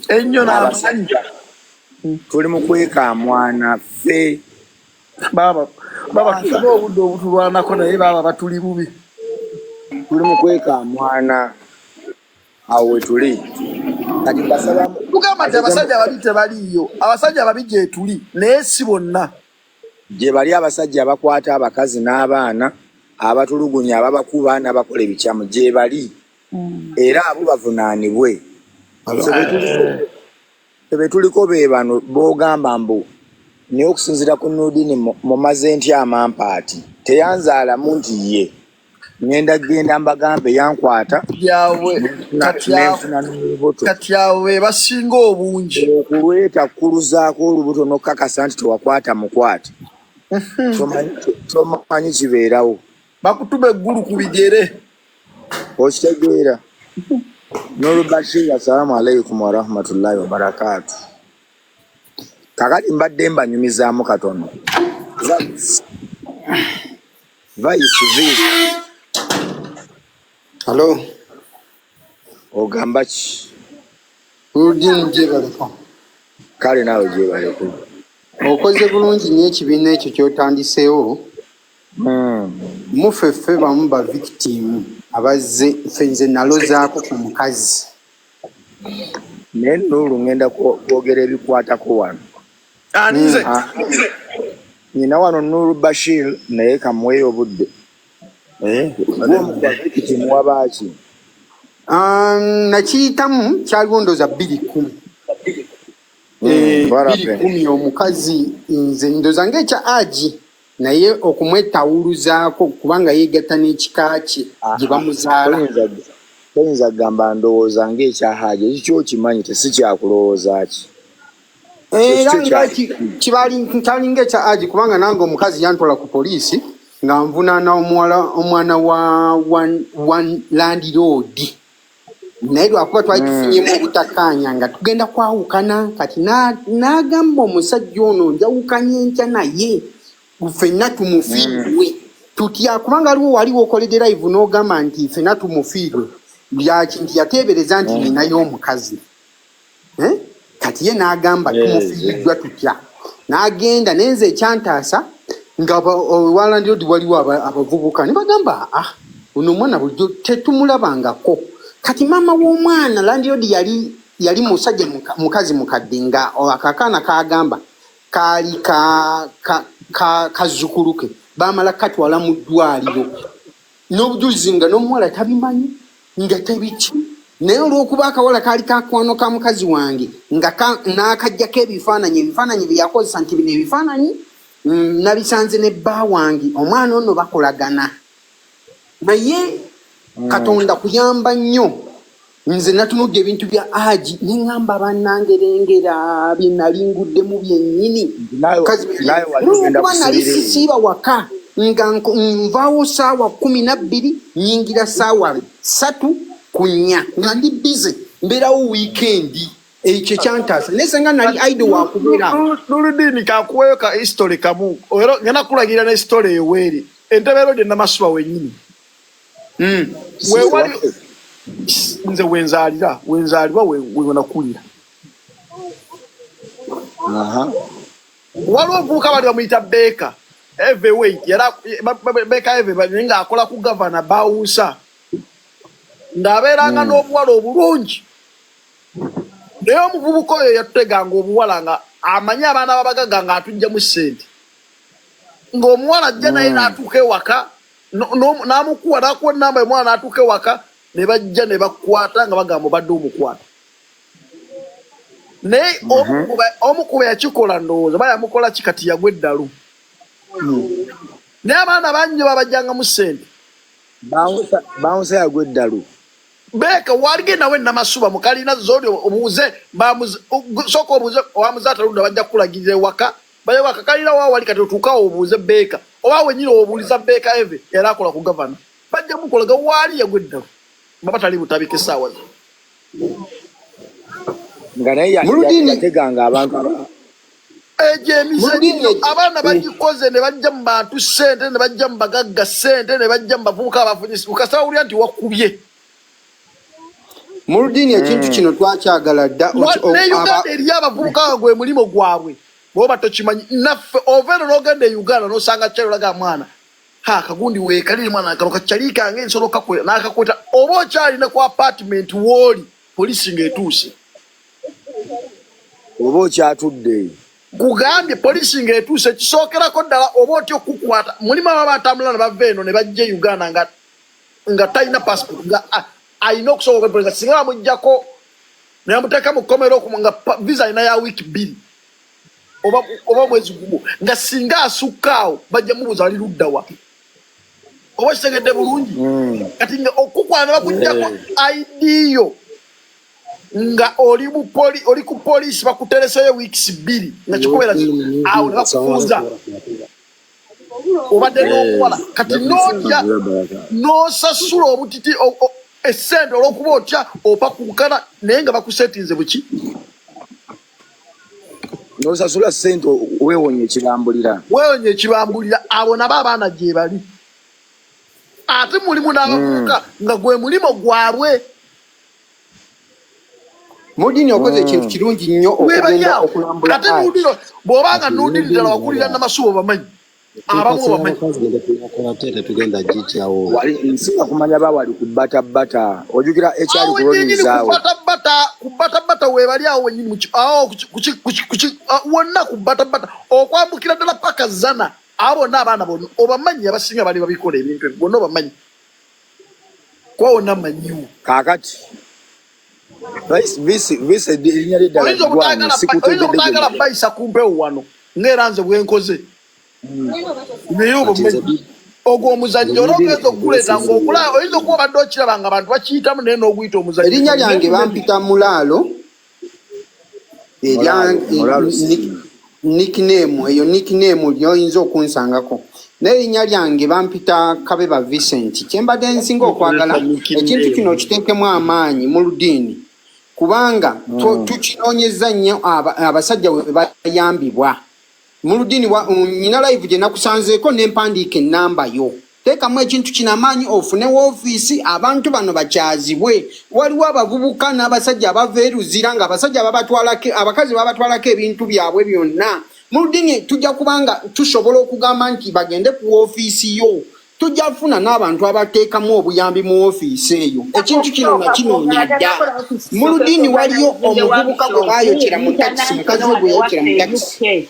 ennyo n'amanyi tuli mu kweka mwana ffe baba tulina obudde obutulwanako naye baba batuli bubi tuli mu kweka mwana awo we tuli kati basaba kugamba nti abasajja ababi tebaliiyo abasajja ababi gye tuli naye si bonna gye bali abasajja abakwata abakazi n'abaana abatulugunya ababakuba n'abakola ebikyamu gye bali era abo bavunaanibwe be tuliko be bano boogamba mbu naye okusinziira ku Nurdin mumaze ntya amampaati teyanzaalamu nti ye ngenda genda mbagambe yankwata kati awo be basinga obungi okulweta kuluzaako olubuto n'okukakasa nti tewakwata mukwate tomanyi kibeerawo bakutuma eggulu ku bigere okitegeera Nolubashir assalamu alaikum warahmatullahi wabarakatu kakati mbadde mbanyumizaamu katono vice Hello. Ogamba ki? Nurdin gyebaleko. Kale naawe gyebaleko. Okoze bulungi nnyo ekibiina ekyo kyotandiseewo. Mufeffe bamu ba victim abazze ffe nze nalozaako ku mukazi. Naye Nuru ngenda kwogera ebikwatako wano. Nze nyina wano Nuru Bashir naye kamuweeyo obudde. Wabaki nakiyitamu kyaliwo ndooza 210 210 omukazi nze ndooza ng'ekya Hajji naye okumwetawuluzaako kubanga yeegatta n'ekika kye gye bamuzaala toyinza kugamba ndowooza ng'ekya Hajji ekyo kyokimanyi tesikyakulowooza ki era kyali ng'ekya Hajji kubanga nange omukazi yantwala ku poliisi nga nvunaana omwana wa landlord naye lwakuba twali tufunyemu obutakkaanya nga tugenda kwawukana kati n'agamba omusajja ono njawukanye ntya naye ffenna tumufiirwe tutya kubanga waliwo okoledde live n'ogamba nti ffenna tumufiirwe byaki nti yateebereza nti ninayo omukazi kati ye n'agamba tumufiiriddwa tutya n'agenda nenze ekyantaasa nga walandirodi waliwo abavubuka ne bagamba ono omwana bulijjo tetumulabangako kati maama w'omwana landirodi yali musajja mukazi mukadde nga akakaana kagamba kaali kazzukulu ke baamala katwala mu ddwaliro n'obujulizi nga n'omuwala tabimanyi nga tebiki naye olw'okuba akawala kaali kakwano ka mukazi wange nga n'akajjako ebifaananyi bye yakozesa nti bino ebifaananyi nabisanze ne bba wange omwana ono bakolagana naye Katonda kuyamba nnyo. Nze natunudde ebintu bya Hajji nengamba bannange lengera bye nalinguddemu byennyini. Kuba nali sisiiba waka nga nvaawo ssaawa 12 nyingira ssaawa 3 ku 4 nga ndi bize mbeerawo wiikendi. Ekyo kyantaasa naye senga nali idle wakubeera. Nuludini kakuweyo ka history kamu ngena kulagira ne history eweeri entebero gye namasuba wennyini. Wewali nze wenzaalibwa we nakulira. Waliwo omuvubuka bali bamuyita Beeka Heavyweight Beeka Heavyweight ng'akola ku gavana Bawusa ng'abeeranga n'obuwala obulungi. Naye omuvubuka oyo yatuteganga obuwala nga amanyi abaana babagaga ng'atuggyemu ssente. Ng'omuwala ajja naye n'atuuka ewaka n'amukuwa n'akuwa ennamba omwana n'atuuka ewaka ne bajja ne bakwata nga bagamba obadde omukwata. Naye omukuba yakikola ndowooza bayamukola kikati yagwa eddalu. Naye abaana bangi babajjangamu ssente. Bawusa yagwa eddalu. Beeka waligenda we namasuba mukalina zoli obuuze soko obuuze owamuze atalunda bajja kulagirira ewaka baye waka kalina wa wali kati otuukawo obuuze Beeka oba wenyini obuuliza Beeka eve era akola ku gavana bajja mukolaga waali yagwa eddalu baba tali butabika essaawa ze. Nga naye yateganga abantu egyo emizannyo abaana bagikoze ne bajja mu bantu ssente ne bajja mu bagagga ssente ne bajja mu bavubuka abafunyisi ukasawulira nti wakubye. Muludini ekintu kino twakyagala dda ne Uganda eriyo abavubuka gwe mulimo gwabwe bwoba tokimanyi naffe oveno n'ogenda e Uganda n'osanga kyalo laga mwana kagundi weekalire mwana kano kakyali kange ensolo kakwera n'akakweta oba okyalina ku apartment wooli polisi ng'etuuse oba okyatudde kugambye polisi ng'etuuse kisookerako ddala oba otya okukukwata mulimu aba batambula ne bava eno ne bajja e Uganda nga talina passport nga ayina okusobola nga singa bamuggyako ne bamuteeka mu kkomero nga visa alina ya wiiki 2 oba mwezi gumu nga singa asukkaawo bajja mubuuza ali luddawa oba kitegedde bulungi kati nga okukwala ne bakuggyako ID yo nga oli ku poliisi bakutereseyo wiiki 2 nga kikubeera awo ne bakufunza obadde n'omuwala kati n'otya n'osasula obutiti essente olw'okuba otya opakunkana naye nga bakusetinze buki n'osasula ssente weewonye ekibambulira abo nabo abaana gye bali ate mulimu n'abavubuka nga gwe mulimo gwabwe. Muludini okoze ekintu kirungi nnyo okugenda okulambula ate nudiro bw'obanga nudiri ddala wakulira namasubo bamanyi abamu bamanyi nsinga kumanya bawali ku batabata ojukira ekyali kulonizaawe ku batabata webali awo wenyini wonna ku batabata okwambukira ddala paka zana abo bonna abaana bonna obamanyi abasinga bali babikola ebintu ebyo bonna obamanyi kwa wonna manyiwo kaakati oyinza obutagala bayisa kumpewo wano ngaera nze bwenkoze naye obamanyi ogwo omuzannyo olwogeza okuguleeta ngaokulaba oyinza okuba obadde okiraba nga abantu bakiyitamu naye n'oguyita omuzannyo. Erinnya lyange bampita Mulaalo nickname eyo nickname lyoyinza okunsangako naye erinnya lyange bampita Kabeba Vincent kyembadde nsinga okwagala ekintu kino kiteekemu amaanyi Muludini kubanga tukinoonyeza nnyo abasajja we bayambibwa. Muludini nina live gye nakusanzeeko n'empandiika ennamba yo teekamu ekintu kino amaanyi ofune woofiisi abantu bano bakyazibwe. Waliwo abavubuka n'abasajja abava eruzira nga abasajja abakazi babatwalako ebintu byabwe byonna. Muludini tujja kubanga tusobola okugamba nti bagende ku woofiisi yo tujja kufuna n'abantu abateekamu obuyambi mu woofiisi eyo. Ekintu kino nakinoonya dda. Muludini waliyo omuvubuka gwe baayokera mu takisi mukazi we gwe yayokera mu takisi.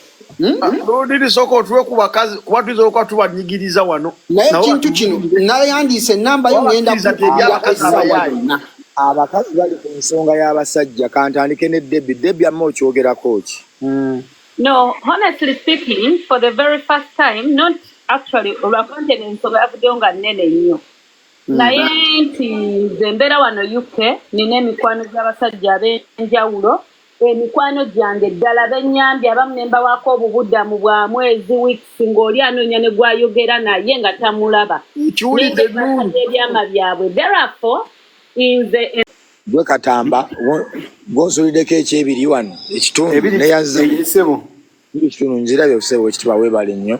Muludini sooka otuwe ku bakazi kuba tuyinza okuba tubanyigiriza wano naye ekintu kino nayandiisa ennamba yo ngenda kuabaana abakazi bali ku nsonga y'abasajja kantandike ne Debbie amma okyogerako ki? No, honestly speaking, for the very first time, not actually olwa continent ensonga yavuddeyo nga nnene nnyo naye nti nze mbeera wano UK nina emikwano gy'abasajja ab'enjawulo emikwano gyange ddala bennyambye abamu ne mbawaako obubuddamu bwa mwezi weeks ng'oli anoonya ne gwayogera naye nga tamulaba n'ebasajja ebyama byabwe therefore nze gwe Katamba gw'onsuliddeko ekyebiri wano ekitundu neyaza ekitundu nzirabye obusebo ekitibwa weebale nnyo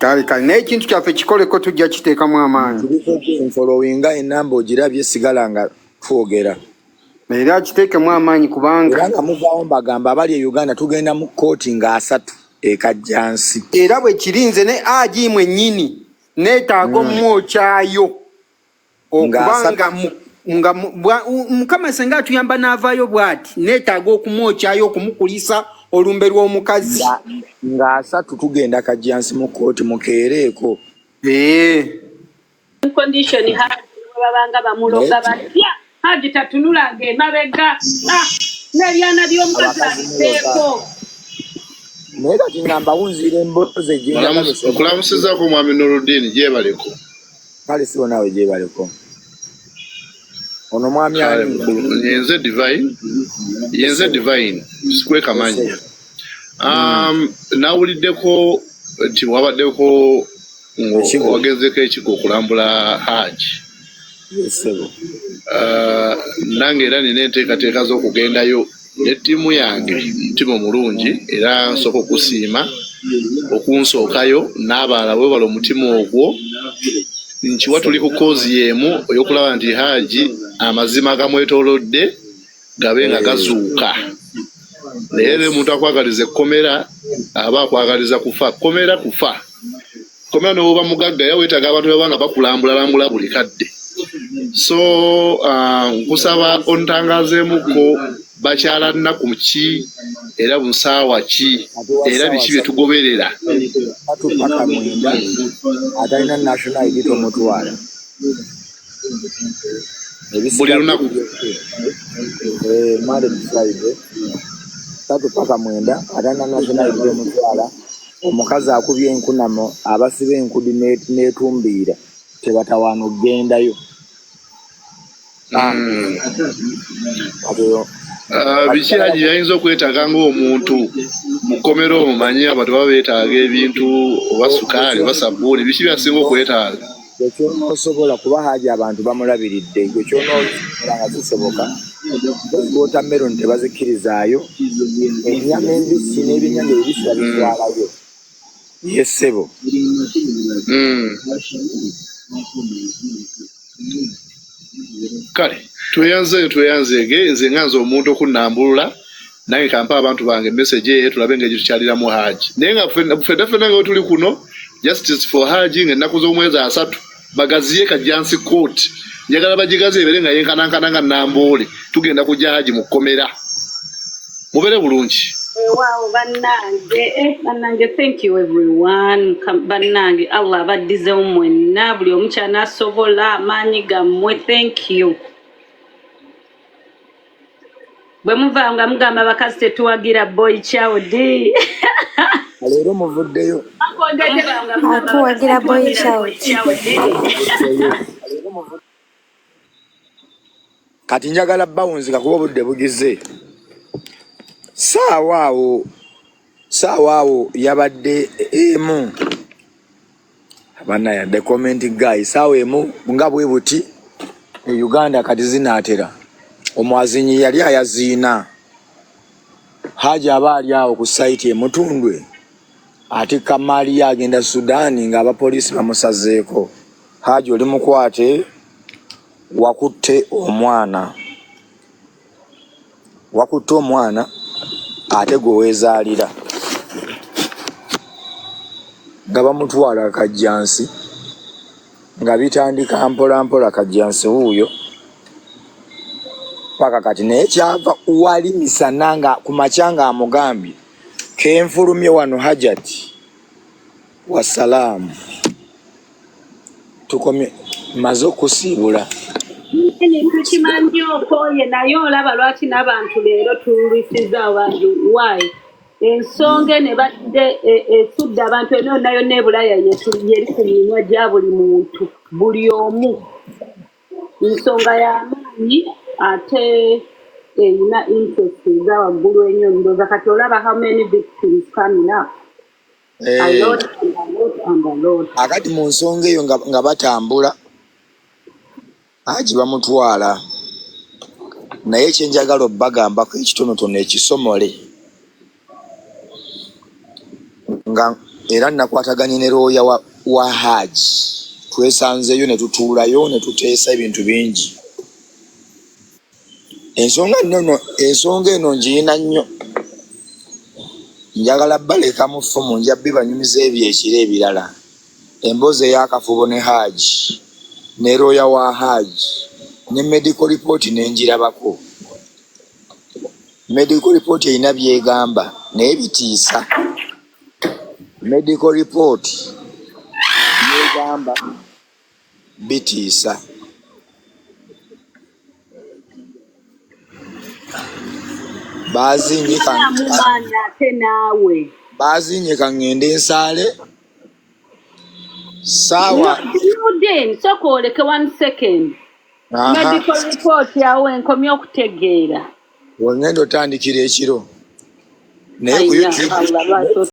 kale naye ekintu kyaffe kikoleko tujja kiteekamu amaanyi nfolowinga enamba ogirabye sigala nga twogera era kiteekemu amaanyi kubanga era nga muvaawo mbagamba abali e Uganda tugenda mu kkooti nga 3 ekajjansi era bwe kirinze ne Hajji mwennyini neetaaga omwokyayo okubanga nga Mukama senga atuyamba n'avaayo bw'ati neetaaga okumwokyayo okumukulisa olumbe lw'omukazi nga 3 tugenda kajjansi mu kkooti mukeereeko condition babanga bamuloga batya Hajji tatunulanga emabega n'ebyana by'omukazi abiteeko naye kati nga mbawunzira emboozi okulamusizaako mwami Nuruddin gyebaleko kale sibo naawe gyebaleko ono mwami yenze divine sikwekamanya nawuliddeko nti wabaddeko wagezeko ekigo okulambula Hajji nange era nina enteekateeka z'okugendayo ne ttiimu yange mutima omulungi era nsooka okusiima okunsookayo n'abalala weebala omutima ogwo nkiwa tuli ku koozi y'emu ey'okulaba nti Hajji amazima gamwetoolodde gabe nga gazuuka naye ne omuntu akwagaliza ekkomera aba akwagaliza kufa komera kufa komera n'oba mugagga era weetaaga abantu babanga bakulambulalambula buli kadde so nkusaba ontangazeemuko bakyala nnaku ki era bunsaawa ki era biki bye tugoberera atalina national ID tomutwala buli lunaku tatu paka mwenda atalina national ID tomutwala omukazi akubye enkunamo abasiba enkudi netumbiira tebatawaana okugendayo biki Hajji yayinza okwetaaga ng'omuntu mukomera omumanyi abantu baba beetaaga ebintu oba sukaali oba sabbuuni biki byasinga okwetaaga ekyonosobola kuba Hajji abantu bamulabiridde ekyo kyonoosobola nga kisoboka watermelon tebazikkirizaayo ennyama embisi n'ebyennyanja ebibisi babitwalayo yessebo kale tweyanzege nze nga nze omuntu okunnambulula nange kampa abantu bange message eyo tulabe nga tukyaliramu Hajji naye nga ffenna nga tuli kuno justice for Hajji ng'ennaku z'omwezi 3 bagaziye kajjansi court njagala bagigaze ebere nga yenkanankana nga Namboole tugenda kujja Hajji mu kkomera mubere bulungi wow bannange thank you everyone bannange Allah abaddizeemu mwenna buli omu kyanasobola amaanyi gammwe thank you bwe muva nga mugamba abakazi tetuwagira boy child leero muvuddeyo atuwagira boy child kati njagala bawunzika kuba obudde bugize saawa awo yabadde emu abana yadde comment guy saawa emu nga bwe buti e Uganda kati zinaatera omwazinyi yali ayaziina Hajji aba ali awo ku site emutundwe atikka maali yagenda Sudaani ng'abapoliisi bamusazeeko Hajji oli mukwate wakutte omwana ate gwe weezaalira nga bamutwala kajjansi nga bitandika mpolampola kajjansi wuuyo paka kati naye kyava wali misana nga ku makya nga amugambye kenfulumye wano Hajjati wasalaamu tukomye maze okusiibula tukimanyi okoye naye olaba lwaki n'abantu leero tulwisiza abantu why ensonga ne badde esudde abantu eno nayo nebulaya yeri ku minywa gya buli muntu buli omu nsonga y'amaanyi ate eyina interest eza waggulu ennyo ndowooza kati olaba how many victims coming up. A lot and a lot and a lot. Akati mu nsonga eyo nga batambula Hajji bamutwala naye ekyenjagala obbagambako ekitonotono ekisomole nga era nakwataganye ne looya wa Hajji twesanzeyo ne tutuulayo ne tuteesa ebintu bingi. Ensonga eno ngiyina nnyo, njagala baleka mu ffumu nja bibanyumiza ebyo ekiro ebirala. Emboozi ey'akafubo ne Hajji ne looya wa Hajji ne medical report n'engirabako. Medical report erina byegamba naye bitiisa. Medical report byegamba bitiisa. Bazinyika ngende nsaale sawa. Sooka oleke 1 second. Medical report yawe nkomye okutegeera. Wengendo otandikira ekiro naye ku YouTube